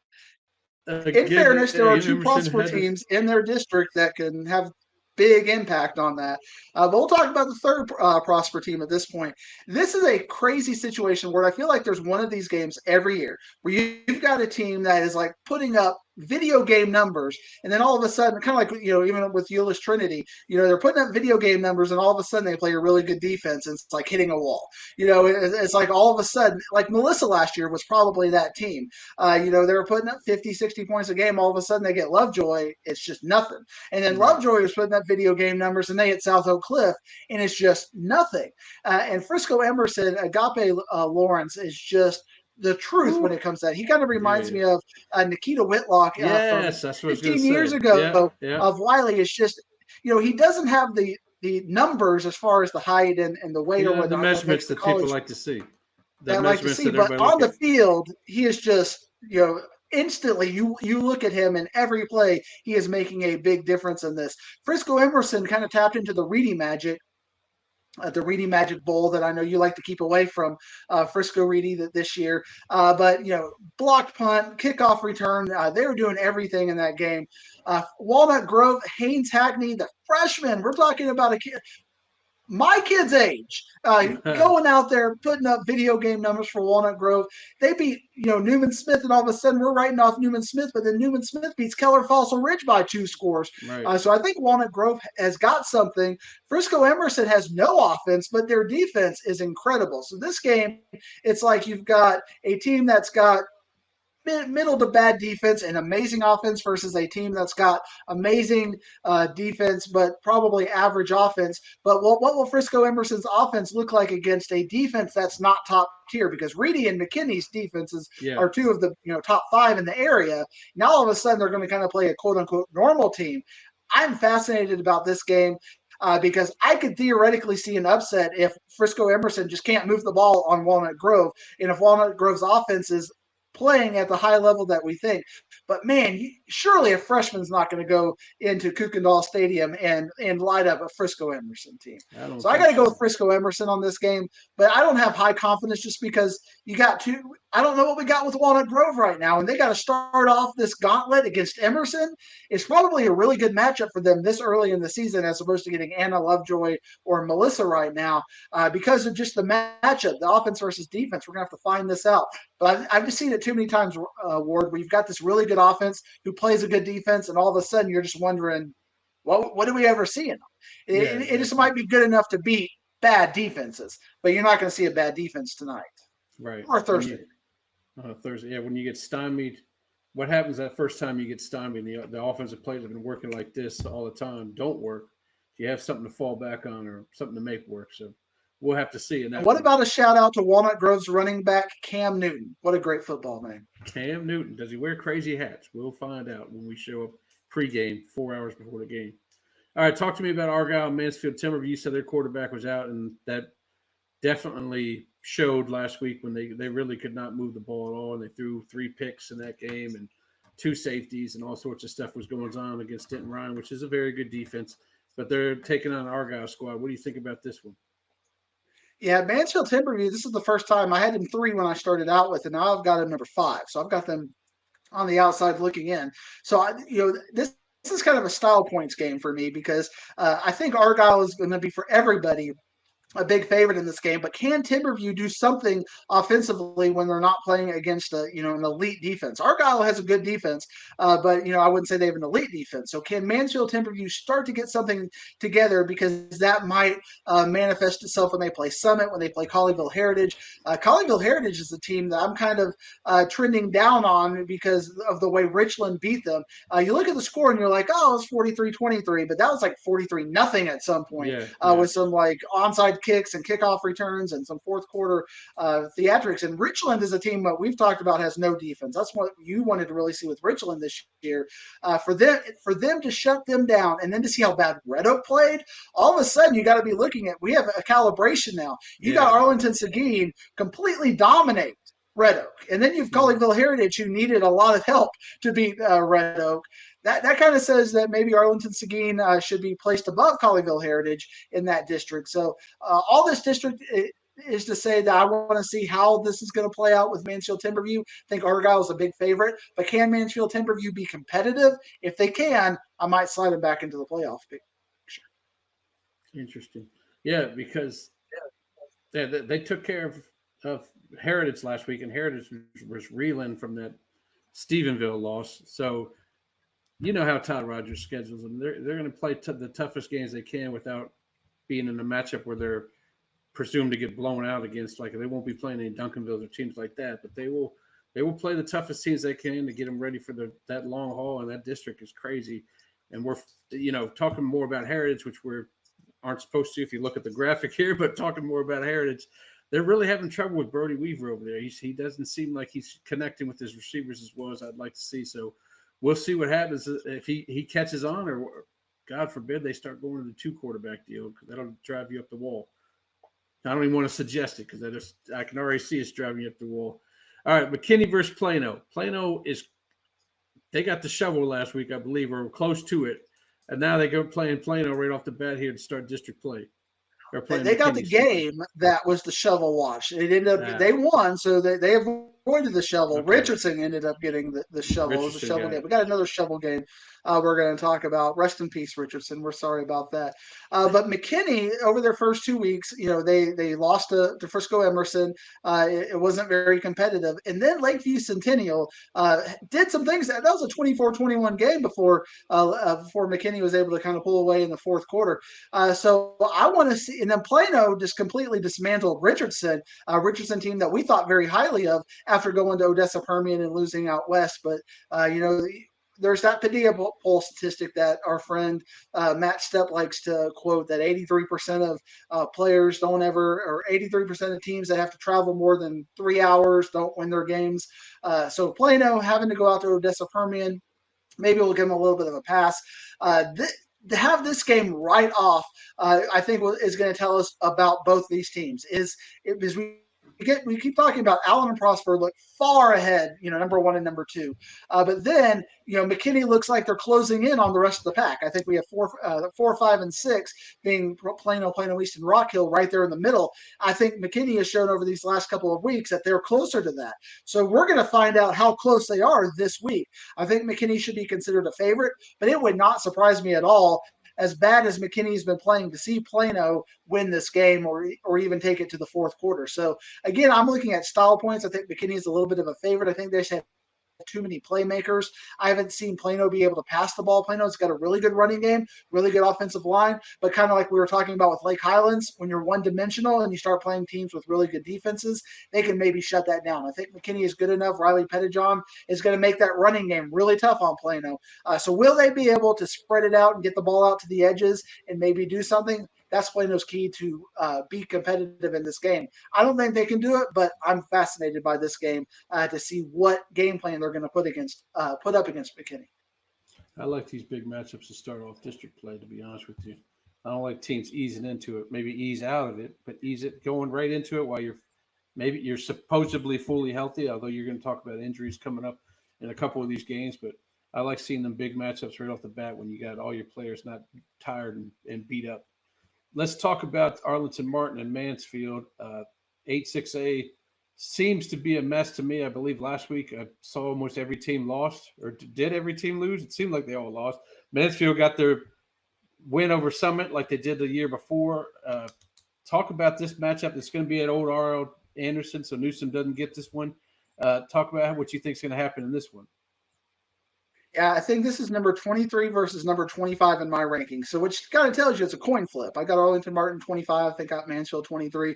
In fairness, there are 2 Prosper teams in their district that can have big impact on that. But we'll talk about the third Prosper team at this point. This is a crazy situation where I feel like there's one of these games every year where you've got a team that is like putting up video game numbers, and then all of a sudden, kind of like, even with Euless Trinity, they're putting up video game numbers, and all of a sudden they play a really good defense, and it's like hitting a wall. It's like all of a sudden, like Melissa last year was probably that team. They were putting up 50, 60 points a game. All of a sudden they get Lovejoy, it's just nothing. And then Lovejoy was putting up video game numbers, and they hit South Oak Cliff, and it's just nothing. And Frisco Emerson, Agape Lawrence is just the truth when it comes to that. He kind of reminds me of Nikita Whitlock from 15 years ago of Wiley. It's just, he doesn't have the numbers as far as the height and the weight or whatnot. The measurements that people like to see. But on the field, he is just, instantly you look at him, and every play he is making a big difference in this. Frisco Emerson kind of tapped into the Reedy magic. The Reedy Magic Bowl that I know you like to keep away from Frisco Reedy this year. But, blocked punt, kickoff return, they were doing everything in that game. Walnut Grove, Haynes Hackney, the freshman, we're talking about a kid my kid's age, going out there, putting up video game numbers for Walnut Grove. They beat, Newman Smith, and all of a sudden we're writing off Newman Smith, but then Newman Smith beats Keller Fossil Ridge by 2 scores. Right. So I think Walnut Grove has got something. Frisco Emerson has no offense, but their defense is incredible. So this game, it's like you've got a team that's got middle to bad defense and amazing offense versus a team that's got amazing defense but probably average offense. But what will Frisco Emerson's offense look like against a defense that's not top tier? Because Reedy and McKinney's defenses are 2 of the top 5 in the area. Now all of a sudden they're going to kind of play a quote-unquote normal team. I'm fascinated about this game. Because I could theoretically see an upset if Frisco Emerson just can't move the ball on Walnut Grove, and if Walnut Grove's offense is playing at the high level that we think. But man, surely a freshman's not going to go into Kukendall Stadium and light up a Frisco Emerson team. I don't So I think got to go so. with Frisco Emerson on this game, but I don't have high confidence just because you got two. I don't know what we got with Walnut Grove right now, and they got to start off this gauntlet against Emerson. It's probably a really good matchup for them this early in the season, as opposed to getting Anna Lovejoy or Melissa right now, because of just the matchup, the offense versus defense. We're gonna have to find this out. But I've just seen it too many times, Ward, where you've got this really good offense who plays a good defense, and all of a sudden you're just wondering, what do we ever see in them? It just might be good enough to beat bad defenses, but you're not going to see a bad defense tonight Right. or Thursday. Thursday, yeah. When you get stymied, what happens that first time you get stymied? The offensive plays have been working like this all the time. Don't work. You have something to fall back on or something to make work. So we'll have to see. And what about a shout out to Walnut Grove's running back Cam Newton? What a great football name. Cam Newton, does he wear crazy hats? We'll find out when we show up pregame 4 hours before the game. All right, talk to me about Argyle, Mansfield, Timberview. You said their quarterback was out, and that definitely showed last week when they really could not move the ball at all, and they threw 3 picks in that game and 2 safeties, and all sorts of stuff was going on against Denton Ryan, which is a very good defense. But they're taking on an Argyle squad. What do you think about this one? Yeah, Mansfield Timberview, this is the first time. I had them 3 when I started out with, and now I've got them number 5. So I've got them on the outside looking in. So, this is kind of a style points game for me because I think Argyle is going to be for everybody a big favorite in this game, but can Timberview do something offensively when they're not playing against an elite defense? Argyle has a good defense, but I wouldn't say they have an elite defense. So can Mansfield Timberview start to get something together, because that might manifest itself when they play Summit, when they play Colleyville Heritage. Colleyville Heritage is a team that I'm kind of trending down on because of the way Richland beat them. You look at the score and you're like, oh, it's 43-23, but that was like 43-0 at some point, with some like onside kicks and kickoff returns and some fourth quarter theatrics. And Richland is a team that we've talked about has no defense. That's what you wanted to really see with Richland this year. For them to shut them down and then to see how bad Red Oak played, all of a sudden you got to be looking at, we have a calibration now. You got Arlington Seguin completely dominate Red Oak. And then you've Colleyville Heritage, who needed a lot of help to beat Red Oak. That kind of says that maybe Arlington Seguin should be placed above Colleyville Heritage in that district. So all this district is to say that I want to see how this is going to play out with Mansfield Timberview. I think Argyle is a big favorite, but can Mansfield Timberview be competitive? If they can, I might slide them back into the playoff picture. Interesting. Yeah, because they took care of Heritage last week, and Heritage was reeling from that Stephenville loss. So you know how Todd Rogers schedules them. They're going to play the toughest games they can without being in a matchup where they're presumed to get blown out against. Like, they won't be playing any Duncanvilles or teams like that, but they will play the toughest teams they can to get them ready for that long haul. And that district is crazy. And we're talking more about Heritage, which we aren't supposed to if you look at the graphic here, but talking more about Heritage. They're really having trouble with Brody Weaver over there. He doesn't seem like he's connecting with his receivers as well as I'd like to see. So we'll see what happens if he catches on, or God forbid they start going to the 2 quarterback deal, because that'll drive you up the wall. I don't even want to suggest it, because I can already see it's driving you up the wall. All right, McKinney versus Plano. Plano they got the shovel last week, I believe, or close to it, and now they go playing Plano right off the bat here to start district play. They got the game that was the shovel watch. It ended up they won, so they avoided the shovel. Okay. Richardson ended up getting the shovel. It was a shovel game. We got another shovel game we're going to talk about. Rest in peace, Richardson. We're sorry about that. But McKinney, over their first 2 weeks, they lost to Frisco Emerson. It wasn't very competitive. And then Lakeview Centennial did some things. That was a 24-21 game before McKinney was able to kind of pull away in the fourth quarter. So I want to see. And then Plano just completely dismantled Richardson, Richardson team that we thought very highly of after going to Odessa Permian and losing out west. But, there's that Padilla poll statistic that our friend Matt Stepp likes to quote, that 83% of players don't ever, or 83% of teams that have to travel more than 3 hours don't win their games. So Plano having to go out to Odessa Permian, maybe we'll give them a little bit of a pass. To have this game right off, I think is going to tell us about both these teams. Is we we keep talking about Allen and Prosper look far ahead, number 1 and number 2. But then, McKinney looks like they're closing in on the rest of the pack. I think we have 4, 5, and 6 being Plano East, and Rock Hill right there in the middle. I think McKinney has shown over these last couple of weeks that they're closer to that. So we're going to find out how close they are this week. I think McKinney should be considered a favorite, but it would not surprise me at all, as bad as McKinney's been playing, to see Plano win this game or even take it to the fourth quarter. So again, I'm looking at style points. I think McKinney's a little bit of a favorite. I think they just have too many playmakers. I haven't seen Plano be able to pass the ball. Plano's got a really good running game, really good offensive line, but kind of like we were talking about with Lake Highlands, when you're one-dimensional and you start playing teams with really good defenses, they can maybe shut that down. I think McKinney is good enough. Riley Pettijohn is going to make that running game really tough on Plano. So will they be able to spread it out and get the ball out to the edges and maybe do something? That's Plano's key to be competitive in this game. I don't think they can do it, but I'm fascinated by this game to see what game plan they're going to put up against McKinney. I like these big matchups to start off district play, to be honest with you. I don't like teams easing into it, maybe ease out of it, but ease it going right into it while you're supposedly fully healthy, although you're going to talk about injuries coming up in a couple of these games. But I like seeing them big matchups right off the bat when you got all your players not tired and beat up. Let's talk about Arlington Martin and Mansfield. 8-6A seems to be a mess to me. I believe last week I saw almost every team lost, or did every team lose? It seemed like they all lost. Mansfield got their win over Summit like they did the year before. Talk about this matchup. It's going to be at Old R.L. Anderson, so Newsom doesn't get this one. Talk about what you think is going to happen in this one. Yeah, I think this is number 23 versus number 25 in my ranking. So which kind of tells you it's a coin flip. I got Arlington Martin 25. I think I got Mansfield 23.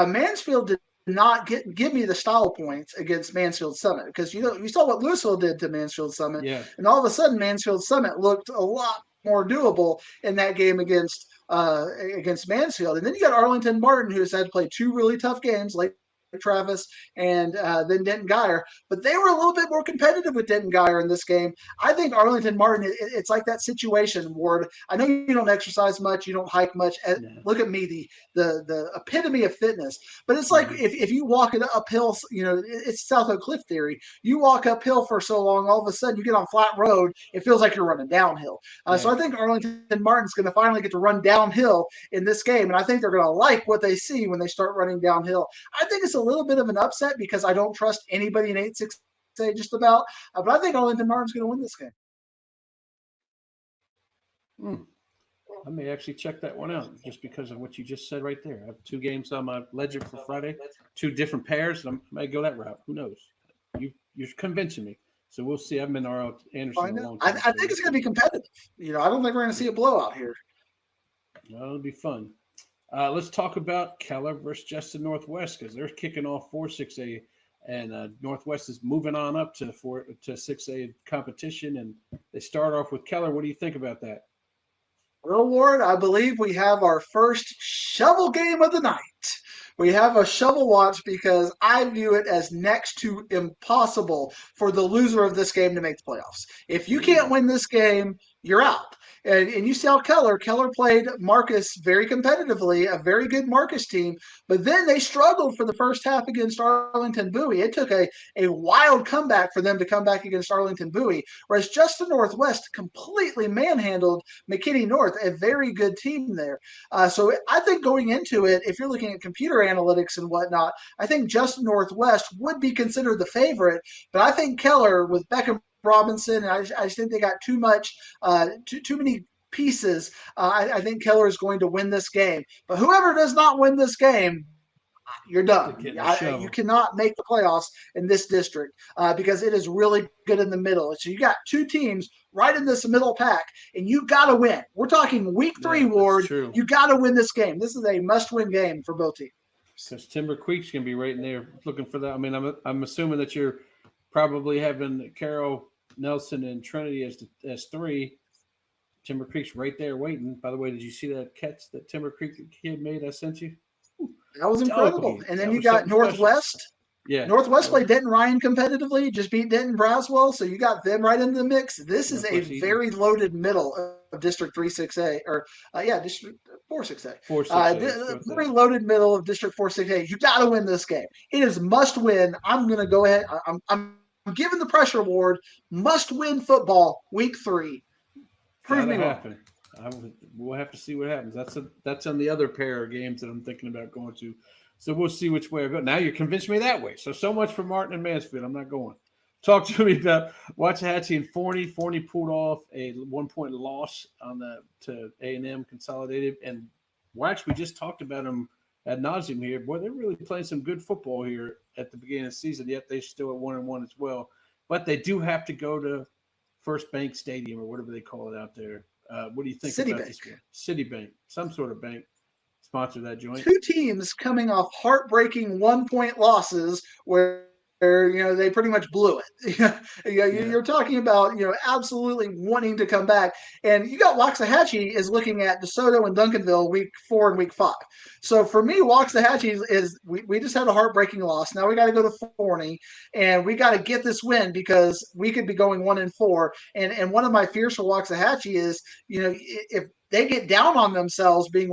Mansfield did not give me the style points against Mansfield Summit, because you saw what Louisville did to Mansfield Summit, yeah. And all of a sudden Mansfield Summit looked a lot more doable in that game against Mansfield. And then you got Arlington Martin, who's had to play 2 really tough games, like Travis and then Denton Geyer, but they were a little bit more competitive with Denton Geyer in this game. I think Arlington Martin, it's like that situation, Ward. I know you don't exercise much, you don't hike much. Look at me, the epitome of fitness. But it's like if you walk it uphill, it's South Oak Cliff theory. You walk uphill for so long, all of a sudden you get on flat road, it feels like you're running downhill. So I think Arlington Martin's going to finally get to run downhill in this game, and I think they're going to like what they see when they start running downhill. I think it's a little bit of an upset because I don't trust anybody in 8-6A just about, but I think Arlington Martin's going to win this game. I may actually check that one out just because of what you just said right there. I have 2 games on my ledger for Friday, 2 different pairs, and I might go that route. Who knows? You're convincing me. So we'll see. I've been R.L. Anderson a long time. I think it's going to be competitive. I don't think we're going to see a blowout here. Well, it'll be fun. Let's talk about Keller versus Justin Northwest, because they're kicking off 4-6A, and Northwest is moving on up to 6A competition, and they start off with Keller. What do you think about that? Well, Ward, I believe we have our first shovel game of the night. We have a shovel watch because I view it as next to impossible for the loser of this game to make the playoffs. If you can't win this game, you're out. And you saw Keller played Marcus very competitively, a very good Marcus team, but then they struggled for the first half against Arlington Bowie. It took a wild comeback for them to come back against Arlington Bowie, whereas Justin Northwest completely manhandled McKinney North, a very good team there. So I think going into it, if you're looking at computer analytics and whatnot, I think Justin Northwest would be considered the favorite, but I think Keller with Beckham Robinson, and I just think they got too many pieces. I think Keller is going to win this game. But whoever does not win this game, you're done. You cannot make the playoffs in this district because it is really good in the middle. So you got 2 teams right in this middle pack, and you got to win. We're talking week 3, Ward. You got to win this game. This is a must-win game for both teams. Because Timber Creek's going to be right in there looking for that. I mean, I'm assuming that you're probably having Carroll, Nelson, and Trinity as 3. Timber Creek's right there waiting. By the way, did you see that catch that Timber Creek kid made I sent you? That was incredible. And then you got Northwest. Special. Yeah. Northwest played Denton Ryan competitively, just beat Denton Braswell, so you got them right into the mix. This is a very loaded middle of District 3-6A, or District 4-6A. 4-6A. The very loaded middle of District 4-6A. You got to win this game. It is must win. I'm going to go ahead. I'm giving the pressure award. Must win football week 3. Prove me wrong. We'll have to see what happens. That's on the other pair of games that I'm thinking about going to. So we'll see which way I go. Now you're convinced me that way. So much for Martin and Mansfield. I'm not going. Talk to me about Waxahachie and Forney. Forney pulled off a 1-point loss to A&M Consolidated. And Wax, we just talked about them ad nauseum here. Boy, they're really playing some good football here at the beginning of the season, yet they're still at 1-1 as well. But they do have to go to First Bank Stadium or whatever they call it out there. What do you think about this one? Citibank, some sort of bank sponsor that joint. 2 teams coming off heartbreaking 1-point losses where they pretty much blew it. You're talking about absolutely wanting to come back, and you got Waxahachie is looking at DeSoto and Duncanville week 4 and week 5. So for me, Waxahachie is we just had a heartbreaking loss. Now we got to go to Forney, and we got to get this win because we could be going 1-4. And one of my fears for Waxahachie is if they get down on themselves being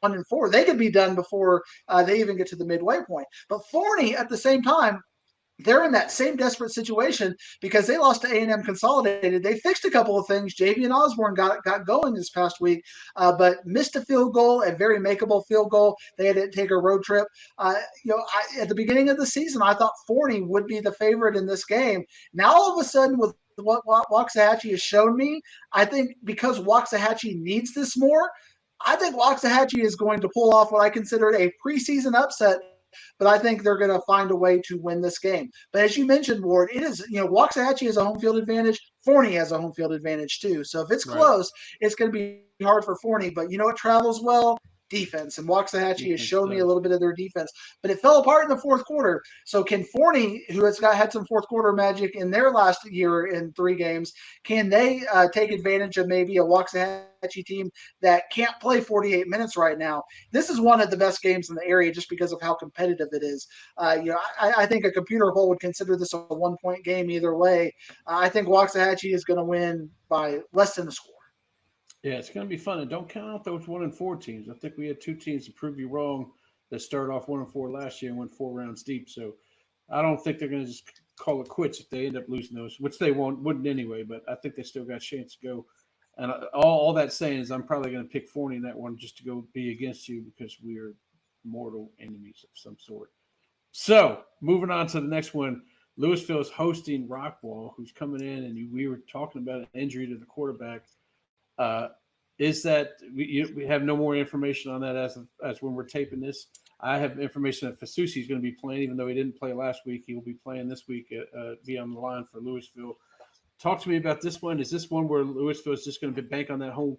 1-4, they could be done before they even get to the midway point. But Forney at the same time, they're in that same desperate situation because they lost to A&M Consolidated. They fixed a couple of things. Javian Osborne got going this past week, but missed a field goal, a very makeable field goal. They had to take a road trip. At the beginning of the season, I thought Forney would be the favorite in this game. Now, all of a sudden, with what Waxahachie has shown me, I think because Waxahachie needs this more, I think Waxahachie is going to pull off what I consider a preseason upset, but I think they're going to find a way to win this game. But as you mentioned, Ward, it is, Waxahachie has a home field advantage. Forney has a home field advantage too. So if it's close, it's going to be hard for Forney. But it travels well? Defense. And Waxahachie has shown me a little bit of their defense. But it fell apart in the fourth quarter. So can Forney, who had some fourth quarter magic in their last year in 3 games, can they take advantage of maybe a Waxahachie team that can't play 48 minutes right now? This is one of the best games in the area just because of how competitive it is. I think a computer poll would consider this a 1-point game either way. I think Waxahachie is going to win by less than a score. Yeah, it's going to be fun. And don't count out those 1-4 teams. I think we had 2 teams to prove you wrong that started off 1-4 last year and went 4 rounds deep. So I don't think they're going to just call it quits if they end up losing those, which they wouldn't anyway. But I think they still got a chance to go. And all that saying is I'm probably going to pick Forney in that one just to go be against you because we are mortal enemies of some sort. So moving on to the next one, Louisville is hosting Rockwall, who's coming in, and we were talking about an injury to the quarterback. Is that we have no more information on that as when we're taping this. I have information that Fasusi is going to be playing, even though he didn't play last week. He will be playing this week, be on the line for Louisville. Talk to me about this one. Is this one where Louisville is just going to bank on that home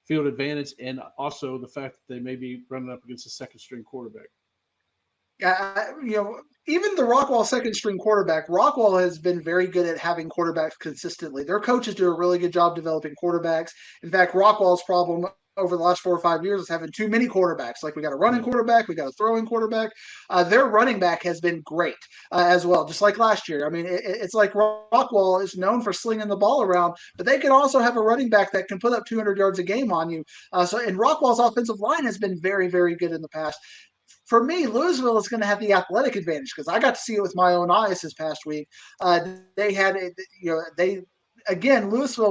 field advantage and also the fact that they may be running up against a second-string quarterback? Even the Rockwall second-string quarterback, Rockwall has been very good at having quarterbacks consistently. Their coaches do a really good job developing quarterbacks. In fact, Rockwall's problem over the last 4 or 5 years is having too many quarterbacks. Like we got a running quarterback, we got a throwing quarterback. Their running back has been great as well, just like last year. I mean, it's like Rockwall is known for slinging the ball around, but they can also have a running back that can put up 200 yards a game on you. And Rockwall's offensive line has been very, very good in the past. For me, Louisville is going to have the athletic advantage because I got to see it with my own eyes this past week. Louisville,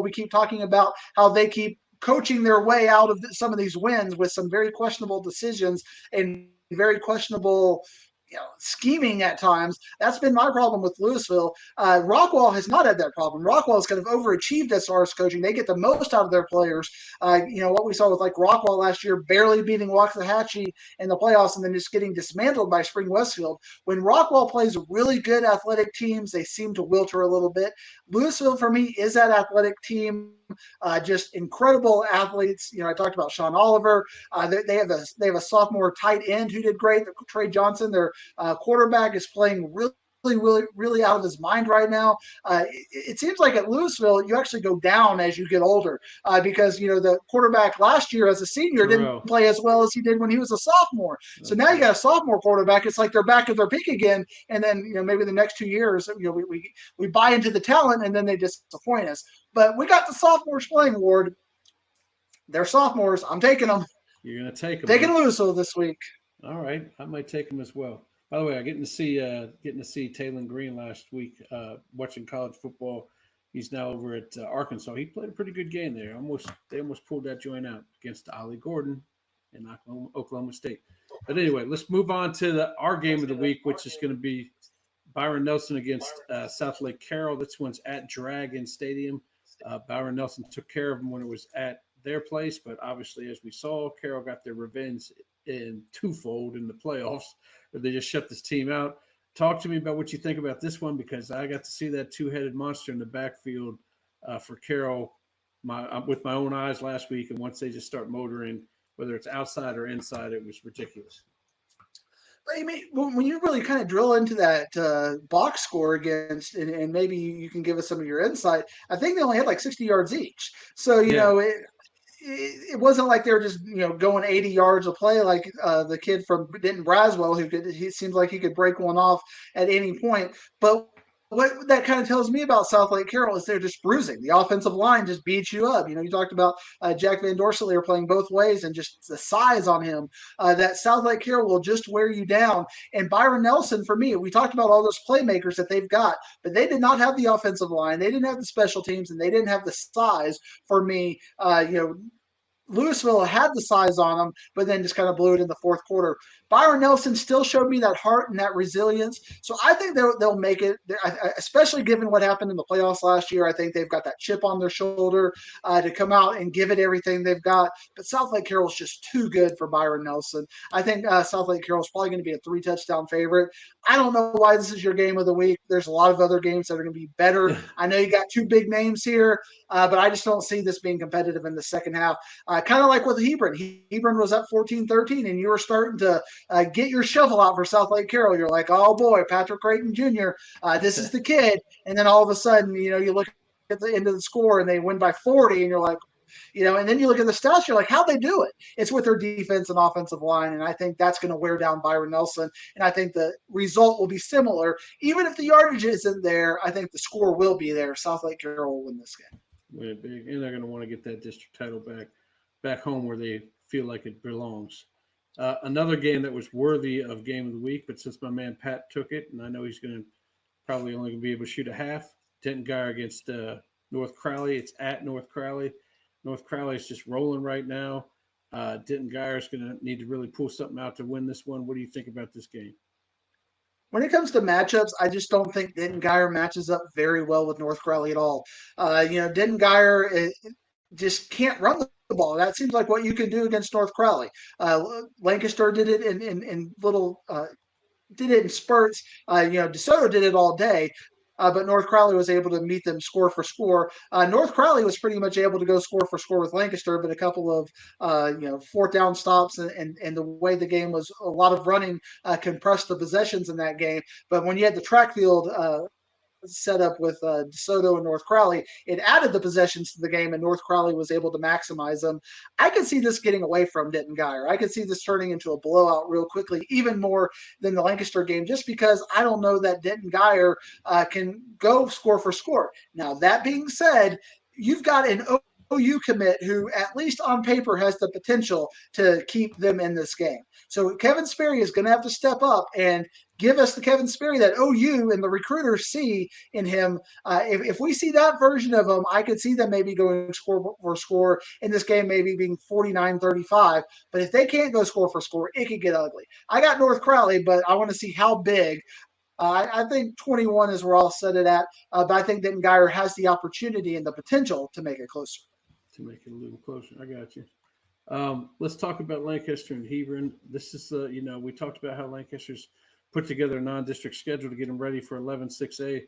we keep talking about how they keep coaching their way out of some of these wins with some very questionable decisions and very questionable scheming at times. That's been my problem with Louisville. Rockwall has not had that problem. Rockwall has kind of overachieved as far as coaching. They get the most out of their players. What we saw with like Rockwall last year, barely beating Waxahachie in the playoffs and then just getting dismantled by Spring Westfield. When Rockwall plays really good athletic teams, they seem to wilter a little bit. Louisville, for me, is that athletic team. Just incredible athletes. I talked about Sean Oliver. They have a sophomore tight end who did great. Trey Johnson, their quarterback, is playing really out of his mind right now. It seems like at Louisville, you actually go down as you get older because, the quarterback last year as a senior didn't play as well as he did when he was a sophomore. So now you got a sophomore quarterback. It's like they're back at their peak again. And then, maybe the next 2 years, we buy into the talent and then they disappoint us. But we got the sophomores playing, Ward. They're sophomores. I'm taking them. You're going to take him. Taking Louisville this week. All right, I might take him as well. By the way, I getting to see Taylon Green last week. Watching college football, he's now over at Arkansas. He played a pretty good game there. They almost pulled that joint out against Ollie Gordon in Oklahoma State. But anyway, let's move on to our game of the week, which is going to be Byron Nelson against South Lake Carroll. This one's at Dragon Stadium. Byron Nelson took care of them when it was at their place, but obviously, as we saw, Carroll got their revenge in twofold in the playoffs, where they just shut this team out. Talk to me about what you think about this one, because I got to see that two-headed monster in the backfield for Carroll with my own eyes last week, and once they just start motoring, whether it's outside or inside, it was ridiculous. I mean, when you really kind of drill into that box score against, and maybe you can give us some of your insight, I think they only had like 60 yards each. So, you know, it wasn't like they were just, going 80 yards a play like the kid from Denton Braswell, he seems like he could break one off at any point. But what that kind of tells me about South Lake Carroll is they're just bruising. The offensive line just beats you up. You talked about Jack Van Dorselaer playing both ways, and just the size on him. That South Lake Carroll will just wear you down. And Byron Nelson, for me, we talked about all those playmakers that they've got, but they did not have the offensive line. They didn't have the special teams, and they didn't have the size for me. Louisville had the size on them, but then just kind of blew it in the fourth quarter. Byron Nelson still showed me that heart and that resilience. So I think they'll make it, especially given what happened in the playoffs last year. I think they've got that chip on their shoulder to come out and give it everything they've got. But South Lake Carroll's just too good for Byron Nelson. I think South Lake Carroll's probably going to be a 3-touchdown favorite. I don't know why this is your game of the week. There's a lot of other games that are going to be better. I know you got two big names here, but I just don't see this being competitive in the second half. Kind of like with Hebron. Hebron was up 14-13, and you were starting to get your shovel out for South Lake Carroll. You're like, oh boy, Patrick Creighton Jr., this is the kid. And then all of a sudden, you look at the end of the score and they win by 40, and you're like, and then you look at the stats, you're like, how'd they do it? It's with their defense and offensive line, and I think that's going to wear down Byron Nelson, and I think the result will be similar. Even if the yardage isn't there, I think the score will be there. South Lake Carroll will win this game. Win big, and they're going to want to get that district title back home where they feel like it belongs. Another game that was worthy of game of the week, but since my man Pat took it, and I know he's going to probably only be able to shoot a half, Denton Guyer against North Crowley. It's at North Crowley. North Crowley is just rolling right now. Denton Guyer is going to need to really pull something out to win this one. What do you think about this game? When it comes to matchups, I just don't think Denton Guyer matches up very well with North Crowley at all. Denton Guyer just can't run the ball. That seems like what you can do against North Crowley. Lancaster did it in little did it in spurts. DeSoto did it all day. But North Crowley was able to meet them score for score. North Crowley was pretty much able to go score for score with Lancaster, but a couple of fourth down stops and the way the game was, a lot of running compressed the possessions in that game. But when you had the track field set up with DeSoto and North Crowley, it added the possessions to the game, and North Crowley was able to maximize them. I could see this getting away from Denton Guyer. I could see this turning into a blowout real quickly, even more than the Lancaster game, just because I don't know that Denton Guyer can go score for score. Now, that being said, you've got an OU commit who, at least on paper, has the potential to keep them in this game. So Kevin Sperry is going to have to step up and give us the Kevin Sperry that OU and the recruiters see in him. If we see that version of him, I could see them maybe going score for score in this game, maybe being 49-35. But if they can't go score for score, it could get ugly. I got North Crowley, but I want to see how big. I think 21 is where I'll set it at. But I think Denton Guyer has the opportunity and the potential to make it closer. To make it a little closer. I got you. Let's talk about Lancaster and Hebron. This is, we talked about how Lancaster's put together a non-district schedule to get them ready for 11-6A.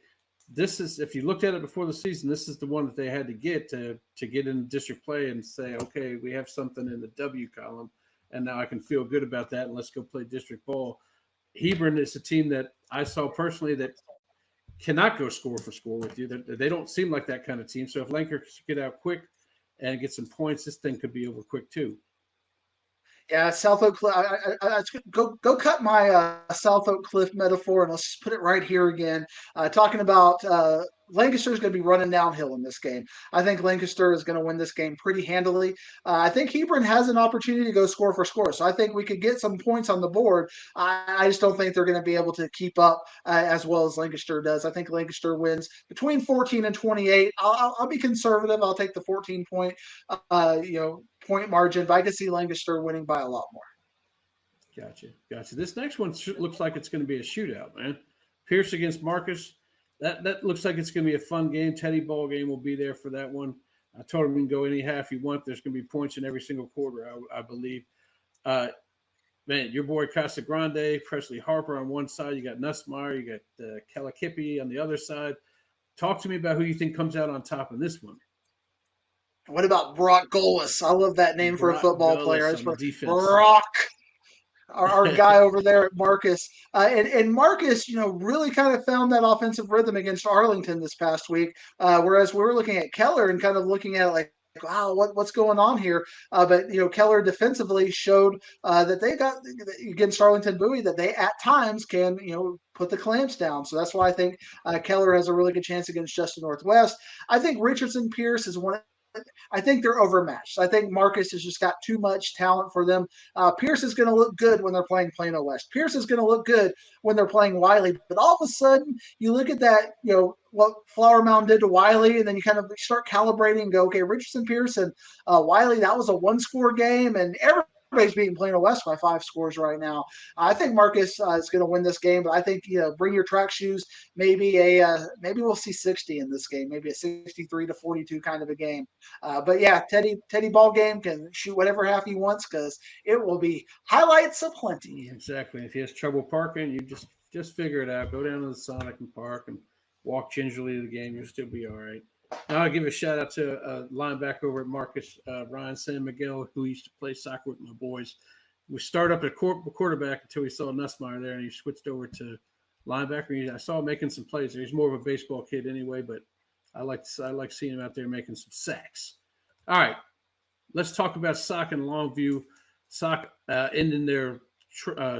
This is, if you looked at it before the season, this is the one that they had to get in district play and say, okay, we have something in the W column, and now I can feel good about that, and let's go play district ball. Hebron is a team that I saw personally that cannot go score for score with you. They don't seem like that kind of team. So if Lancaster get out quick and get some points, this thing could be over quick too. Yeah, South Oak Cliff. Go cut my South Oak Cliff metaphor, and let's just put it right here again. Talking about Lancaster is going to be running downhill in this game. I think Lancaster is going to win this game pretty handily. I think Hebron has an opportunity to go score for score, so I think we could get some points on the board. I just don't think they're going to be able to keep up as well as Lancaster does. I think Lancaster wins between 14 and 28. I'll be conservative. I'll take the 14 point point margin, but I can see Lancaster winning by a lot more. Gotcha. This next one looks like it's going to be a shootout, man. Pierce against Marcus. That looks like it's going to be a fun game. Teddy Ball game will be there for that one. I told him we can go any half you want. There's going to be points in every single quarter, I believe. Man, your boy Casa Grande, Presley Harper on one side. You got Nussmeyer. You got Kelakippi on the other side. Talk to me about who you think comes out on top in this one. What about Brock Golis? I love that name for a football player. On the defense. Brock, our guy over there at Marcus. And Marcus, really kind of found that offensive rhythm against Arlington this past week. Whereas we were looking at Keller and kind of looking at it like, wow, what's going on here? But Keller defensively showed that they got against Arlington Bowie that they at times can put the clamps down. So that's why I think Keller has a really good chance against Justin Northwest. I think Richardson Pierce is one. I think they're overmatched. I think Marcus has just got too much talent for them. Pierce is going to look good when they're playing Plano West. Pierce is going to look good when they're playing Wiley. But all of a sudden, you look at that, what Flower Mound did to Wiley, and then you kind of start calibrating and go, okay, Richardson, Pierce, and Wiley, that was a one-score game, and everybody's beating Plano West by 5 scores right now. I think Marcus is going to win this game, but I think bring your track shoes. Maybe we'll see 60 in this game, maybe a 63-42 kind of a game. But yeah, Teddy Ball game can shoot whatever half he wants because it will be highlights aplenty. Exactly. If he has trouble parking, you just figure it out. Go down to the Sonic and park and walk gingerly to the game. You'll still be all right. Now I'll give a shout out to a linebacker over at Marcus, Ryan San Miguel, who used to play soccer with my boys. We started up at quarterback until we saw Nussmeyer there, and he switched over to linebacker. I saw him making some plays there. He's more of a baseball kid anyway, but I like seeing him out there making some sacks. All right, let's talk about Sock and Longview. Sock ending their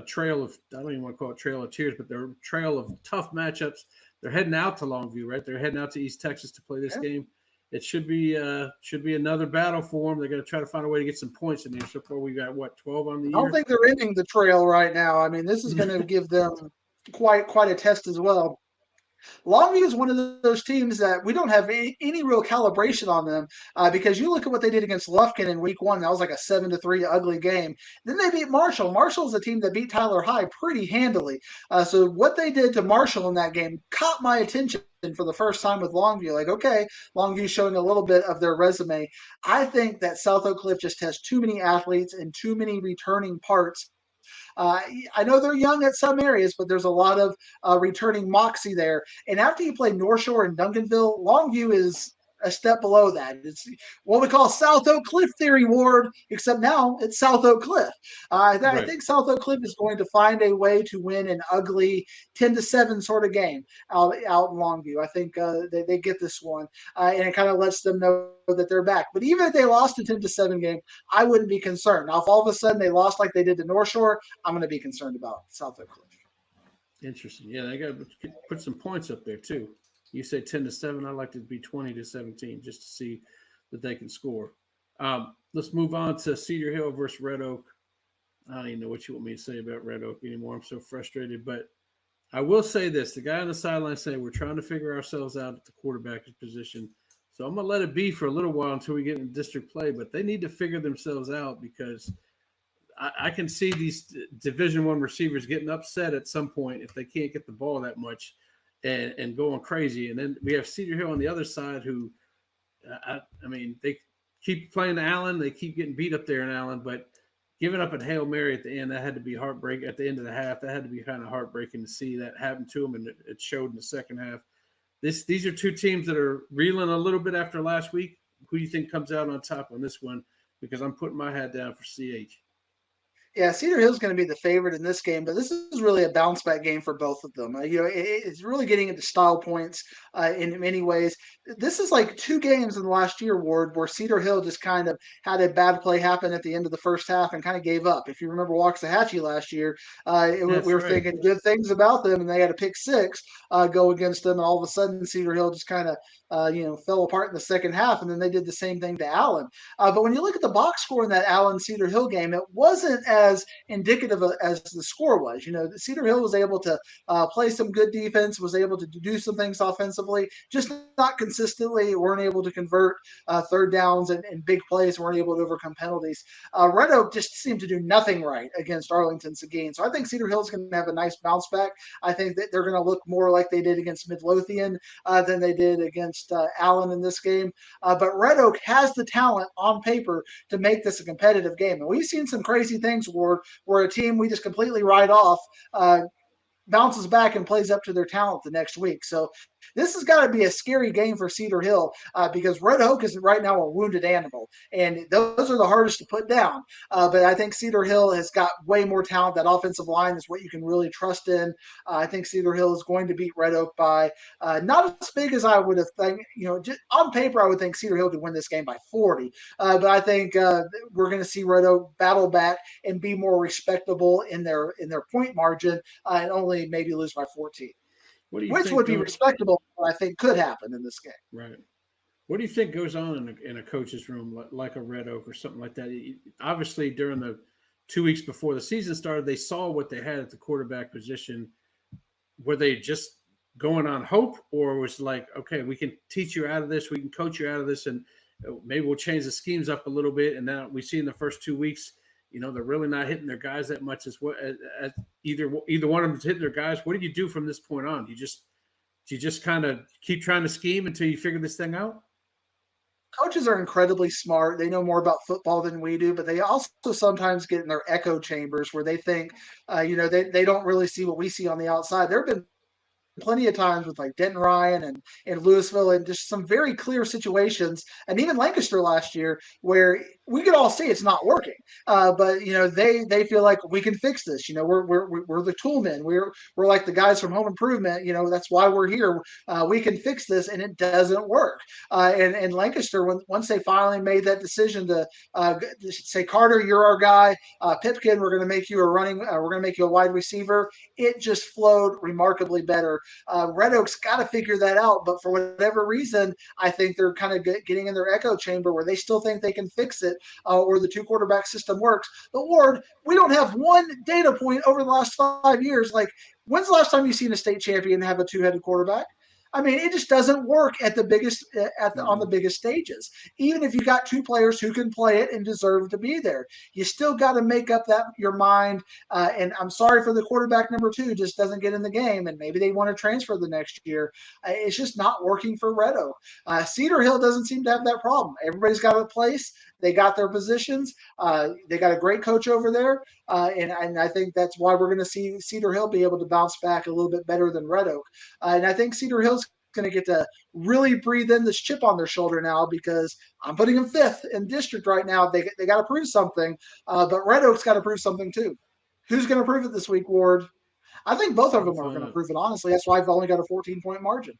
trail of, I don't even want to call it Trail of Tears, but their trail of tough matchups. They're heading out to Longview, right? They're heading out to East Texas to play this game. It should be another battle for them. They're going to try to find a way to get some points in there. So far, we got 12 on the year. I don't think they're ending the trail right now. I mean, this is going to give them quite a test as well. Longview is one of those teams that we don't have any real calibration on them because you look at what they did against Lufkin in week 1. That was like a 7-3 ugly game. Then they beat Marshall. Marshall is a team that beat Tyler High pretty handily. So what they did to Marshall in that game caught my attention for the first time with Longview. Like, okay, Longview showing a little bit of their resume. I think that South Oak Cliff just has too many athletes and too many returning parts. I know they're young at some areas, but there's a lot of returning moxie there. And after you play North Shore and Duncanville, Longview is a step below that. It's what we call South Oak Cliff theory, Ward, except now it's South Oak Cliff. I think South Oak Cliff is going to find a way to win an ugly 10-7 sort of game out in Longview. I think they get this one, and it kind of lets them know that they're back. But even if they lost a 10-7 game, I wouldn't be concerned. Now, if all of a sudden they lost like they did to North Shore, I'm going to be concerned about South Oak Cliff. Interesting. Yeah, they got to put some points up there too. You say 10-7. I like it to be 20-17 just to see that they can score. Let's move on to Cedar Hill versus Red Oak. I don't even know what you want me to say about Red Oak anymore. I'm so frustrated. But I will say this. The guy on the sideline saying we're trying to figure ourselves out at the quarterback position. So I'm going to let it be for a little while until we get into district play. But they need to figure themselves out because I can see these Division I receivers getting upset at some point if they can't get the ball that much. And going crazy. And then we have Cedar Hill on the other side who, I mean, they keep playing Allen. They keep getting beat up there in Allen. But giving up a Hail Mary at the end, that had to be heartbreaking. At the end of the half, that had to be kind of heartbreaking to see that happen to them. And it showed in the second half. These are two teams that are reeling a little bit after last week. Who do you think comes out on top on this one? Because I'm putting my hat down for CH. Yeah, Cedar Hill's going to be the favorite in this game, but this is really a bounce back game for both of them. It's really getting into style points in many ways. This is like two games in the last year, Ward, where Cedar Hill just kind of had a bad play happen at the end of the first half and kind of gave up. If you remember Waxahachie last year, we That's were right. thinking good things about them, and they had a pick six go against them, and all of a sudden Cedar Hill just kind of fell apart in the second half, and then they did the same thing to Allen. But when you look at the box score in that Allen Cedar Hill game, it wasn't as indicative as the score was. Cedar Hill was able to play some good defense, was able to do some things offensively, just not consistently, weren't able to convert third downs and big plays, weren't able to overcome penalties. Red Oak just seemed to do nothing right against Arlington Seguin. So I think Cedar Hill is going to have a nice bounce back. I think that they're going to look more like they did against Midlothian than they did against Allen in this game. But Red Oak has the talent on paper to make this a competitive game. And we've seen some crazy things where a team we just completely write off bounces back and plays up to their talent the next week. So this has got to be a scary game for Cedar Hill because Red Oak is right now a wounded animal, and those are the hardest to put down. But I think Cedar Hill has got way more talent. That offensive line is what you can really trust in. I think Cedar Hill is going to beat Red Oak by not as big as I would have think. Just on paper, I would think Cedar Hill could win this game by 40. But I think we're going to see Red Oak battle back and be more respectable in their point margin and only maybe lose by 14. What do you Which think would be goes respectable, I think could happen in this game. right? What do you think goes on in a coach's room like a Red Oak or something like that? Obviously, during the 2 weeks before the season started, they saw what they had at the quarterback position. Were they just going on hope, or was like, okay, we can teach you out of this, we can coach you out of this, and maybe we'll change the schemes up a little bit? And now we see in the first 2 weeks, they're really not hitting their guys that much as either one of them is hitting their guys. What do you do from this point on? Do you just kind of keep trying to scheme until you figure this thing out? Coaches are incredibly smart. They know more about football than we do, but they also sometimes get in their echo chambers where they think, they don't really see what we see on the outside. There have been plenty of times with like Denton Ryan and Louisville and just some very clear situations, and even Lancaster last year where we could all see it's not working. But they feel like we can fix this. We're the tool men. We're like the guys from Home Improvement. That's why we're here. We can fix this, and it doesn't work. And Lancaster, once they finally made that decision to say, Carter, you're our guy. Pipkin, we're going to make you we're going to make you a wide receiver. It just flowed remarkably better. Red Oak's got to figure that out, but for whatever reason, I think they're kind of getting in their echo chamber where they still think they can fix it, or the two quarterback system works. But Ward, we don't have one data point over the last 5 years. Like, when's the last time you've seen a state champion have a two-headed quarterback? I mean, it just doesn't work at the biggest on the biggest stages. Even if you got two players who can play it and deserve to be there, you still got to make up that your mind. And I'm sorry for the quarterback number two just doesn't get in the game, and maybe they want to transfer the next year. It's just not working for Red Oak. Cedar Hill doesn't seem to have that problem. Everybody's got a place. They got their positions. They got a great coach over there, and I think that's why we're going to see Cedar Hill be able to bounce back a little bit better than Red Oak. And I think Cedar Hill's going to get to really breathe in this chip on their shoulder now because I'm putting them fifth in district right now. They got to prove something, but Red Oak's got to prove something too. Who's going to prove it this week, Ward? I think both of them are going to prove it, honestly. That's why I've only got a 14-point margin.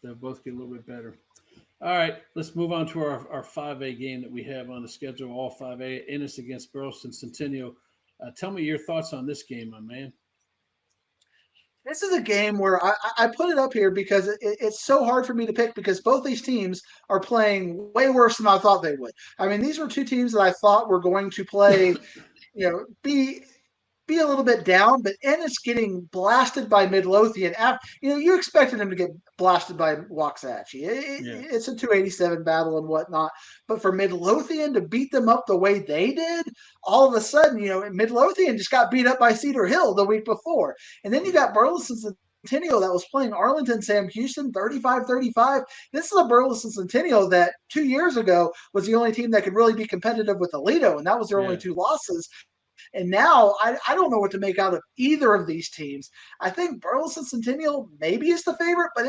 They'll both get a little bit better. All right, let's move on to our 5A game that we have on the schedule, all 5A, Ennis against Burleson Centennial. Tell me your thoughts on this game, my man. This is a game where I put it up here because it's so hard for me to pick because both these teams are playing way worse than I thought they would. I mean, these were two teams that I thought were going to play, be a little bit down, but Ennis getting blasted by Midlothian. You expected him to get blasted by Waxahachie. It's a 287 battle and whatnot. But for Midlothian to beat them up the way they did, all of a sudden, Midlothian just got beat up by Cedar Hill the week before. And then you got Burleson Centennial that was playing Arlington Sam Houston 35-35. This is a Burleson Centennial that 2 years ago was the only team that could really be competitive with Aledo, and that was their only two losses. And now I don't know what to make out of either of these teams. I think Burleson Centennial maybe is the favorite, but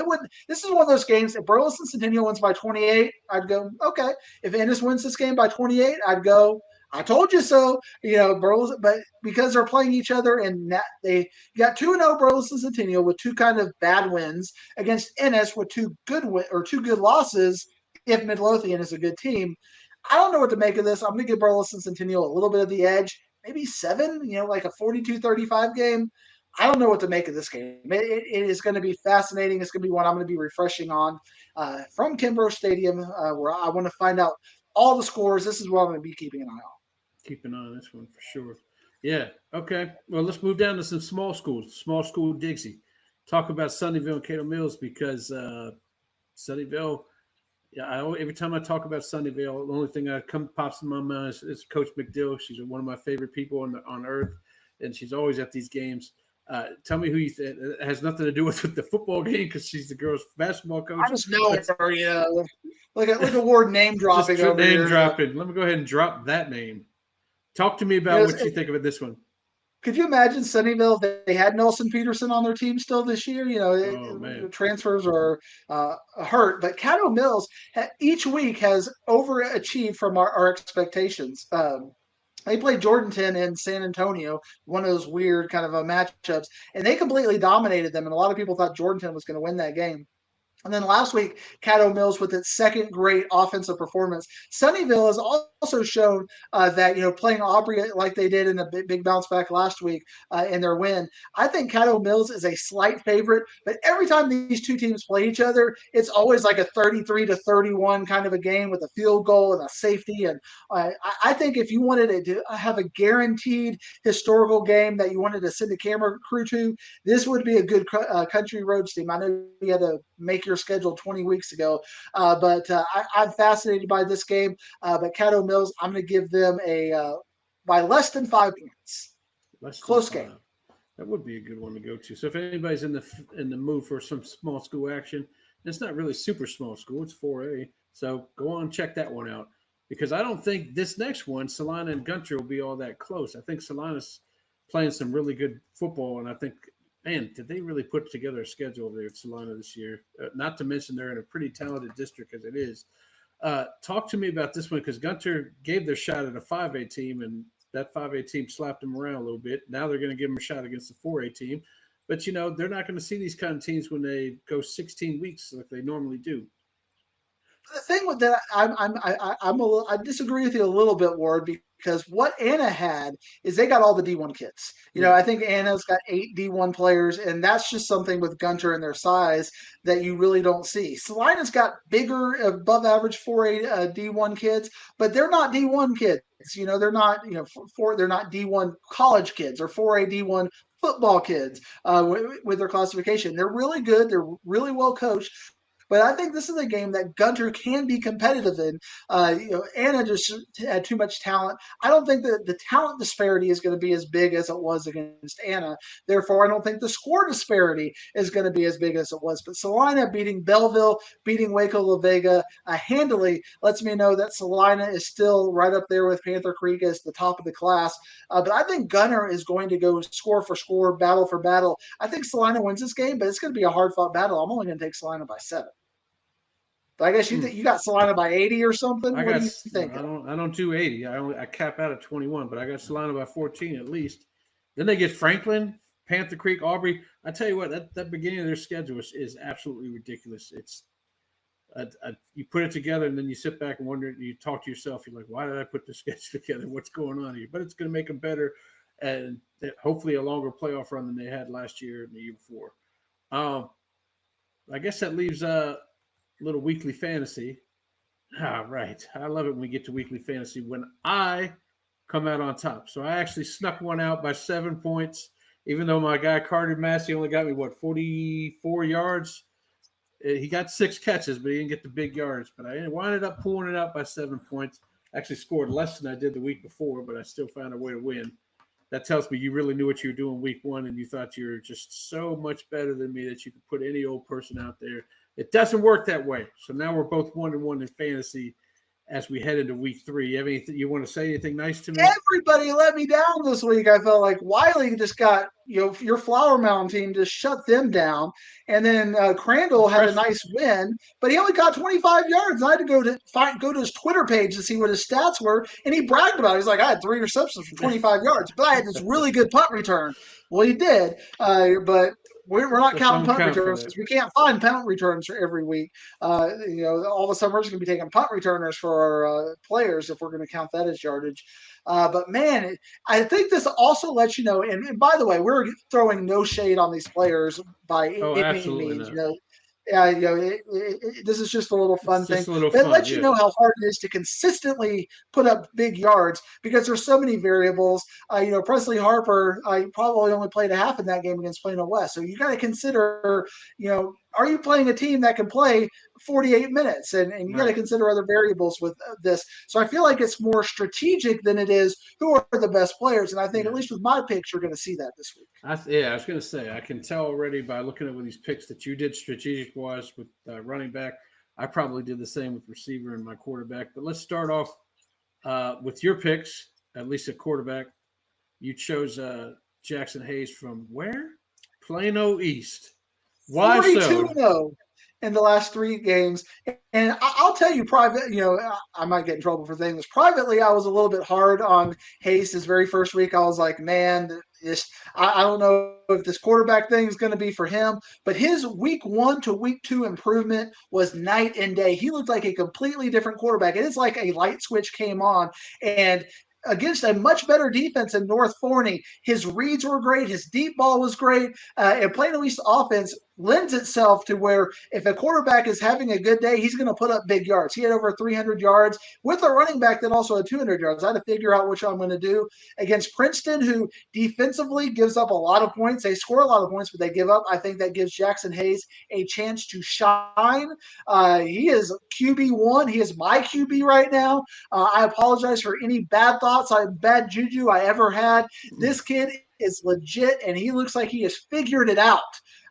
this is one of those games. If Burleson Centennial wins by 28, I'd go, okay. If Ennis wins this game by 28, I'd go, I told you so. Burles, but because they're playing each other, and they got 2-0 Burleson Centennial with two kind of bad wins against Ennis with two good losses. If Midlothian is a good team, I don't know what to make of this. I'm going to give Burleson Centennial a little bit of the edge, maybe 7. Like a 42-35 game. I don't know what to make of this game. It is going to be fascinating. It's going to be one I'm going to be refreshing on from Kimbrough Stadium, where I want to find out all the scores. This is what I'm going to be keeping an eye on. Keep an eye on this one for sure. Yeah. Okay. Well, let's move down to some small schools. Small school Dixie. Talk about Sunnyvale and Cato Mills because Sunnyvale. Yeah, every time I talk about Sunnyvale, the only thing that pops in my mind is Coach McDill. She's one of my favorite people on earth, and she's always at these games. Tell me who you think. It has nothing to do with the football game because she's the girls' basketball coach. I just know her. Yeah, like a word name dropping over name here. dropping. Let me go ahead and drop that name. Talk to me about what you think of this one. Could you imagine Sunnyvale if they had Nelson Peterson on their team still this year? Transfers are hurt, but Caddo Mills each week has overachieved from our expectations. They played Jordanton in San Antonio, one of those weird kind of matchups, and they completely dominated them. And a lot of people thought Jordanton was going to win that game. And then last week, Caddo Mills with its second great offensive performance. Sunnyvale has also shown that, playing Aubrey like they did in a big bounce back last week in their win. I think Caddo Mills is a slight favorite, but every time these two teams play each other, it's always like a 33-31 kind of a game with a field goal and a safety. And I think if you wanted to have a guaranteed historical game that you wanted to send a camera crew to, this would be a good country roads team. I know you had to make your schedule 20 weeks ago. But I'm fascinated by this game. But Caddo Mills, I'm going to give them by less than 5 points. Close game. That would be a good one to go to. So if anybody's in the mood for some small school action, it's not really super small school. It's 4A. So go on and check that one out. Because I don't think this next one, Salina and Gunter, will be all that close. I think Salina's playing some really good football, and I think – man, did they really put together a schedule there at Salina this year? Not to mention they're in a pretty talented district as it is. Talk to me about this one because Gunter gave their shot at a 5A team, and that 5A team slapped them around a little bit. Now they're going to give them a shot against the 4A team. But, they're not going to see these kind of teams when they go 16 weeks like they normally do. The thing with that, I disagree with you a little bit, Ward, because what Anna had is they got all the D1 kids. I think Anna's got 8 D1 players, and that's just something with Gunter and their size that you really don't see. Salina's got bigger, above average 4A D1 kids, but they're not D1 kids. They're not, they're not D1 college kids or 4A D1 football kids with their classification. They're really good. They're really well coached. But I think this is a game that Gunter can be competitive in. Anna just had too much talent. I don't think that the talent disparity is going to be as big as it was against Anna. Therefore, I don't think the score disparity is going to be as big as it was. But Salina beating Belleville, beating Waco La Vega handily lets me know that Salina is still right up there with Panther Creek as the top of the class. But I think Gunter is going to go score for score, battle for battle. I think Salina wins this game, but it's going to be a hard-fought battle. I'm only going to take Salina by 7. But I guess you think you got Salina by 80 or something. What do you think? I don't do 80. I cap out at 21, but I got Salina by 14 at least. Then they get Franklin, Panther Creek, Aubrey. I tell you what, that beginning of their schedule is absolutely ridiculous. It's you put it together and then you sit back and wonder. You talk to yourself. You're like, why did I put this schedule together? What's going on here? But it's going to make them better and hopefully a longer playoff run than they had last year and the year before. I guess that leaves little weekly fantasy. Right. I love it when we get to weekly fantasy when I come out on top. So I actually snuck one out by 7 points, even though my guy Carter Massey only got me 44 yards. He got 6 catches, but he didn't get the big yards. But I wound up pulling it out by 7 points. Actually scored less than I did the week before, but I still found a way to win. That tells me you really knew what you were doing week 1, and you thought you were just so much better than me that you could put any old person out there. It doesn't work that way. So now we're both 1-1 in fantasy, as we head into week 3. You have anything you want to say? Anything nice to me? Everybody let me down this week. I felt like Wiley just got, your Flower Mound team just shut them down. And then Crandall had a nice win, but he only got 25 yards. I had to go to his Twitter page to see what his stats were, and he bragged about it. He's like, I had 3 receptions for 25 yards, but I had this really good punt return. Well, he did, but we're not counting punt returns because we can't find punt returns for every week. All of a sudden we're just going to be taking punt returners for our players if we're going to count that as yardage. But man, I think this also lets you know. And by the way, we're throwing no shade on these players by any means. This is just a little fun thing. It lets you know how hard it is to consistently put up big yards because there's so many variables. Presley Harper, probably only played a half in that game against Plano West. So you got to consider, are you playing a team that can play 48 minutes? And you got to consider other variables with this. So I feel like it's more strategic than it is who are the best players. And I think at least with my picks, you're going to see that this week. I was going to say, I can tell already by looking at these picks that you did strategic-wise with running back. I probably did the same with receiver and my quarterback. But let's start off with your picks, at least at quarterback. You chose Jackson Hayes from where? Plano East. Why 42-0 in the last 3 games. And I'll tell you, I might get in trouble for saying this. Privately, I was a little bit hard on Hayes his very first week. I was like, man, I don't know if this quarterback thing is going to be for him. But his week 1 to week 2 improvement was night and day. He looked like a completely different quarterback. It is like a light switch came on. And against a much better defense in North Forney, his reads were great. His deep ball was great. And Plano East offense lends itself to where if a quarterback is having a good day, he's going to put up big yards. He had over 300 yards with a running back that also had 200 yards. I had to figure out which I'm going to do against Princeton, who defensively gives up a lot of points. They score a lot of points, but they give up. I think that gives Jackson Hayes a chance to shine. He is QB1. He is my QB right now. I apologize for any bad thoughts, bad juju I ever had. This kid is legit, and he looks like he has figured it out.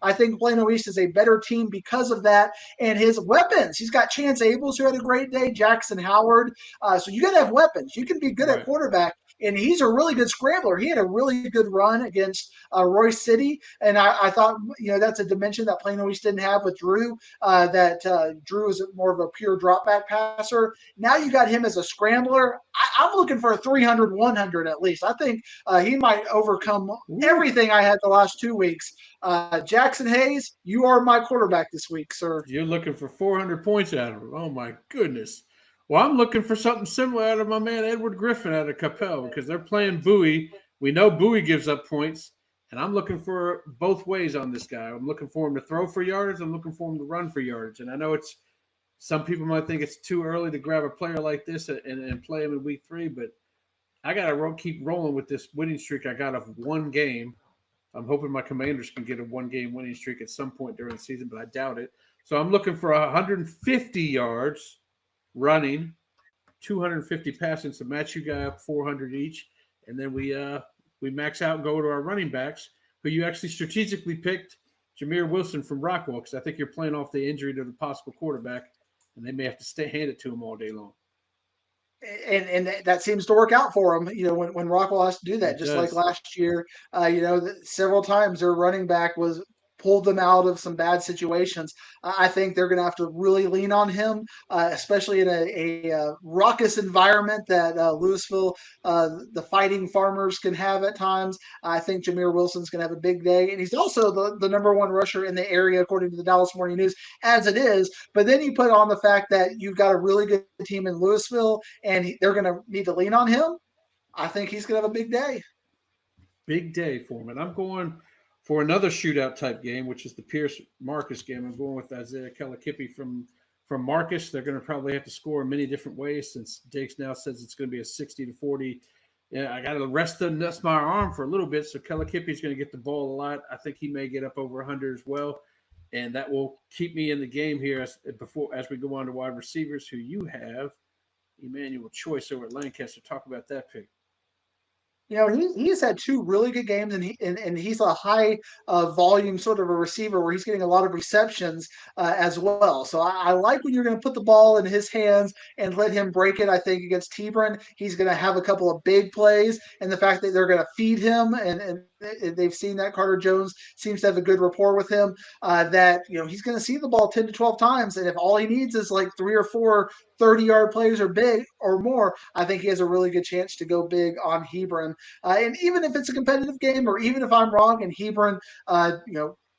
I think Plano East is a better team because of that. And his weapons, he's got Chance Ables, who had a great day, Jackson Howard. So you got to have weapons. You can be good at quarterback. And he's a really good scrambler. He had a really good run against Royce City. And I thought, that's a dimension that Plano East didn't have with Drew, Drew is more of a pure drop back passer. Now you got him as a scrambler. I'm looking for a 300, 100 at least. I think he might overcome everything I had the last 2 weeks. Jackson Hayes, you are my quarterback this week, sir. You're looking for 400 points out of him. Oh, my goodness. Well, I'm looking for something similar out of my man Edward Griffin out of Capel because they're playing Bowie. We know Bowie gives up points, and I'm looking for both ways on this guy. I'm looking for him to throw for yards. I'm looking for him to run for yards. And I know some people might think it's too early to grab a player like this and play him in week 3, but I got to keep rolling with this winning streak I got of 1 game. I'm hoping my Commanders can get a 1-game winning streak at some point during the season, but I doubt it. So I'm looking for 150 yards running, 250 passing to match you guys up 400 each, and then we max out and go to our running backs, who you actually strategically picked, Jameer Wilson from Rockwell, because I think you're playing off the injury to the possible quarterback, and they may have to hand it to him all day long. And that seems to work out for them, when Rockwell has to do that, just like last year, several times their running back pulled them out of some bad situations. I think they're going to have to really lean on him, especially in a raucous environment that Louisville, the Fighting Farmers, can have at times. I think Jameer Wilson's going to have a big day, and he's also the number 1 rusher in the area, according to the Dallas Morning News, as it is. But then you put on the fact that you've got a really good team in Louisville, and they're going to need to lean on him. I think he's going to have a big day. Big day for him. And I'm going for another shootout type game, which is the Pierce-Marcus game. I'm going with Isaiah Kelakippi from Marcus. They're going to probably have to score in many different ways since Jakes now says it's going to be a 60-40. Yeah, I got to rest my arm for a little bit, so Kelakippi's going to get the ball a lot. I think he may get up over 100 as well, and that will keep me in the game here as we go on to wide receivers, who you have Emmanuel Choice over at Lancaster. Talk about that pick. he's had two really good games, and he's a high volume sort of a receiver where he's getting a lot of receptions as well. So I like when you're going to put the ball in his hands and let him break it. I think against Tebron, he's going to have a couple of big plays, and the fact that they're going to feed him and they've seen that Carter Jones seems to have a good rapport with him. That he's going to see the ball 10 to 12 times, and if all he needs is like three or four 30-yard plays or big or more, I think he has a really good chance to go big on Hebron. And even if it's a competitive game, or even if I'm wrong and Hebron,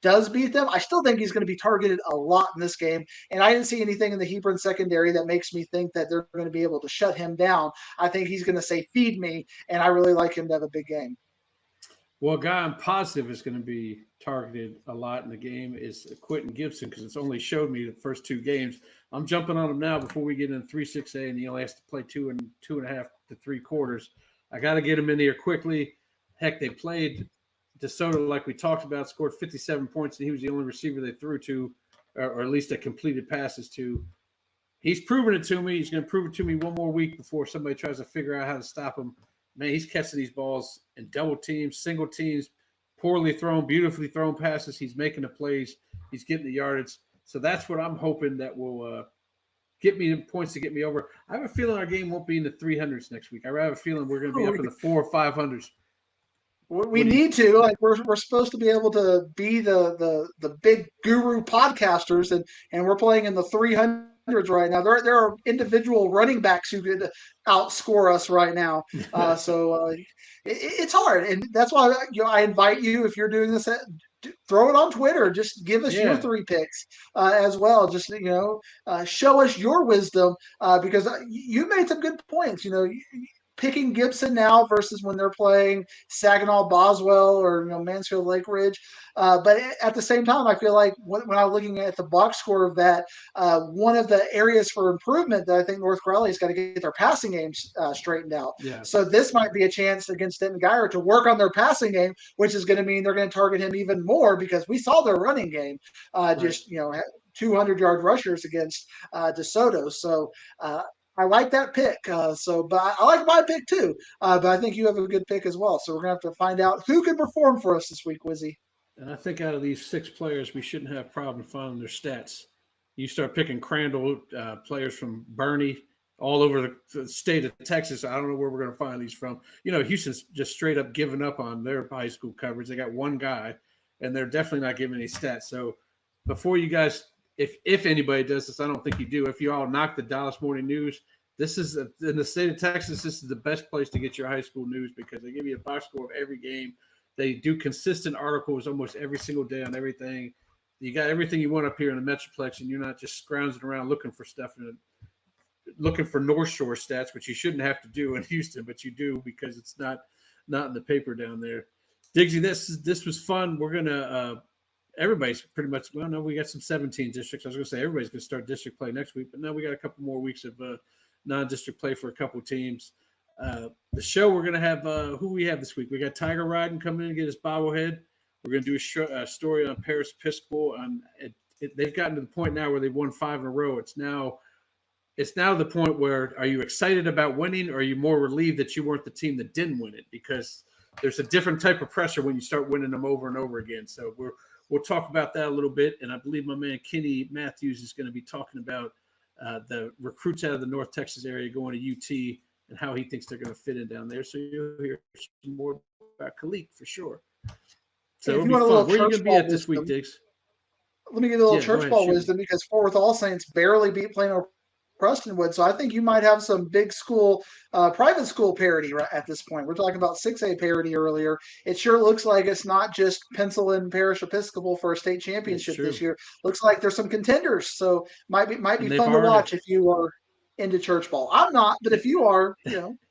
does beat them, I still think he's going to be targeted a lot in this game. And I didn't see anything in the Hebron secondary that makes me think that they're going to be able to shut him down. I think he's going to say, feed me. And I really like him to have a big game. Well, a guy I'm positive is going to be targeted a lot in the game is Quentin Gibson, because it's only showed me the first two games. I'm jumping on him now before we get into 3-6A, and he only has to play 2.5 to 3 quarters. I got to get him in here quickly. Heck, they played DeSoto like we talked about, scored 57 points, and he was the only receiver they threw to, or at least that completed passes to. He's proven it to me. He's going to prove it to me one more week before somebody tries to figure out how to stop him. Man, he's catching these balls in double teams, single teams, poorly thrown, beautifully thrown passes. He's making the plays. He's getting the yardage. So that's what I'm hoping that will get me the points to get me over. I have a feeling our game won't be in the 300s next week. I have a feeling we're going to be up in the 400 or 500s. We need to, like, we're supposed to be able to be the big guru podcasters, and we're playing in the 300s right now. There are individual running backs who could outscore us right now. So it's hard, and that's why I invite you, if you're doing this, throw it on Twitter. Just give us your 3 picks as well. Just show us your wisdom, because you made some good points. Picking Gibson now versus when they're playing Saginaw Boswell or Mansfield Lake Ridge. But at the same time, I feel like when I was looking at the box score of that, one of the areas for improvement that I think North Crowley's got to get their passing game straightened out. Yeah. So this might be a chance against Denton Geyer to work on their passing game, which is going to mean they're going to target him even more, because we saw their running game just 200-yard rushers against DeSoto. So I like that pick. But I like my pick too. But I think you have a good pick as well. So we're gonna have to find out who can perform for us this week, Wizzy. And I think out of these 6 players, we shouldn't have a problem finding their stats. You start picking Crandall, players from Bernie, all over the state of Texas. I don't know where we're going to find these from. Houston's just straight up giving up on their high school coverage. They got one guy, and they're definitely not giving any stats. So before you guys, if anybody does this, I don't think you do. If you all knock the Dallas Morning News, this is in the state of Texas. This is the best place to get your high school news, because they give you a box score of every game. They do consistent articles almost every single day on everything. You got everything you want up here in the Metroplex, and you're not just scrounging around looking for stuff and looking for North Shore stats, which you shouldn't have to do in Houston, but you do because it's not in the paper down there. Diggsy, this was fun. We're gonna everybody's pretty much, well, no, we got some 17 districts. I was going to say everybody's going to start district play next week, but now we got a couple more weeks of non-district play for a couple teams. The show, we're going to have, who we have this week? We got Tiger Riding coming in and get his bobblehead. We're going to do a story on Paris Episcopal. They've gotten to the point now where they've won 5 in a row. It's now the point where, are you excited about winning, or are you more relieved that you weren't the team that didn't win it? Because there's a different type of pressure when you start winning them over and over again. So we'll talk about that a little bit. And I believe my man Kenny Matthews is going to be talking about the recruits out of the North Texas area going to UT and how he thinks they're going to fit in down there. So you'll hear some more about Khalik for sure. So it'll be fun. Where are you going to be at this week, Diggs? Let me give you a little church ball wisdom, because Fort Worth All Saints barely beat Plano Prestonwood. So I think you might have some big school, private school parity at this point. We're talking about 6A parity earlier. It sure looks like it's not just pencil in Parish Episcopal for a state championship this year. Looks like there's some contenders. So might be fun to watch if you are into church ball. I'm not, but if you are,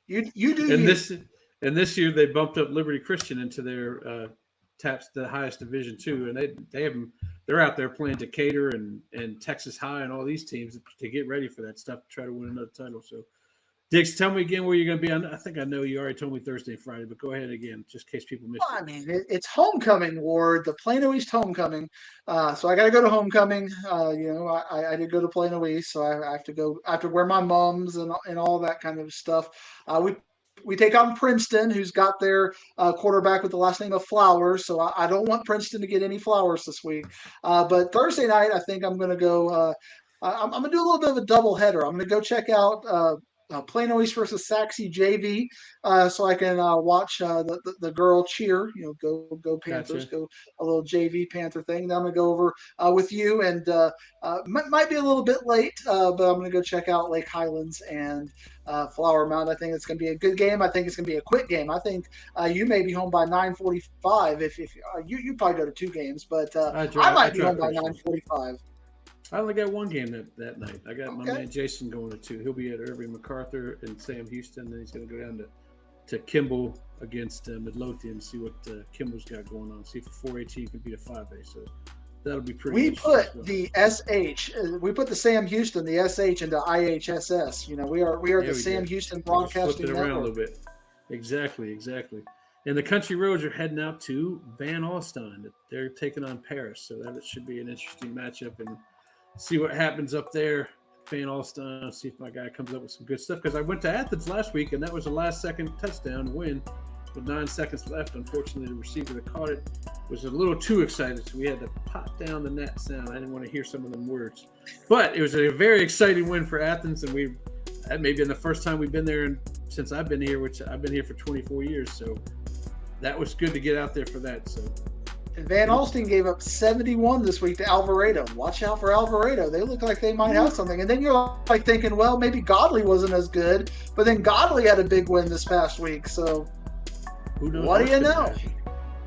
you do. And this year they bumped up Liberty Christian into their taps the highest division too, and they're out there playing Decatur and Texas High and all these teams to get ready for that stuff to try to win another title. So, Diggs, tell me again where you're going to be. I think I know you already told me Thursday and Friday, but go ahead again, just in case people missed it. I mean, it's homecoming, Ward, the Plano East homecoming. So I got to go to homecoming. I did go to Plano East, so I have to go. I have to wear my mums and all that kind of stuff. We we take on Princeton, who's got their quarterback with the last name of Flowers. So I don't want Princeton to get any flowers this week. But Thursday night, I think I'm going to go. I'm going to do a little bit of a double header. I'm going to go check out Plano East versus Saxe JV, so I can watch the girl cheer. Go Panthers, Gotcha. go a little JV Panther thing. Then I'm going to go over with you, and might be a little bit late, but I'm going to go check out Lake Highlands and Flower Mound. I think it's going to be a good game. I think it's going to be a quick game. I think you may be home by 9:45. If you probably go to two games, but I might be home by 9:45. I only got one game that night. I got my Okay. man Jason going to two. He'll be at Irving MacArthur and Sam Houston. Then he's going to go down to Kimball against Midlothian, see what Kimball's got going on. See if a 4A team can beat a 5A. So that'll be pretty. We interesting as put well. the SH. We put the Sam Houston, the SH, into IHSS. We are There the we Sam go. Houston Just Broadcasting flip it around a Network. little bit. Exactly. And the Country Roads are heading out to Van Alstyne. They're taking on Paris, so that should be an interesting matchup and see what happens up there. Van Alstyne, see if my guy comes up with some good stuff. Because I went to Athens last week, and that was a last-second touchdown win with 9 seconds left. Unfortunately, the receiver that caught it was a little too excited, so we had to pop down the net sound. I didn't want to hear some of them words. But it was a very exciting win for Athens, and that may be the first time we've been there since I've been here, which I've been here for 24 years. So that was good to get out there for that. So And Van Alstyne gave up 71 this week to Alvarado. Watch out for Alvarado. They look like they might have something. And then you're like thinking, well, maybe Godley wasn't as good, but then Godley had a big win this past week. So who knows? what do you what's gonna know? happen.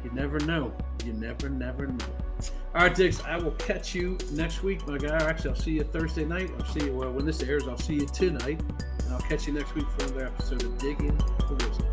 You never know. You never know. All right, Dix, I will catch you next week, my guy. Actually, I'll see you Thursday night. I'll see you, when this airs, I'll see you tonight. And I'll catch you next week for another episode of Dig In for Wisdom.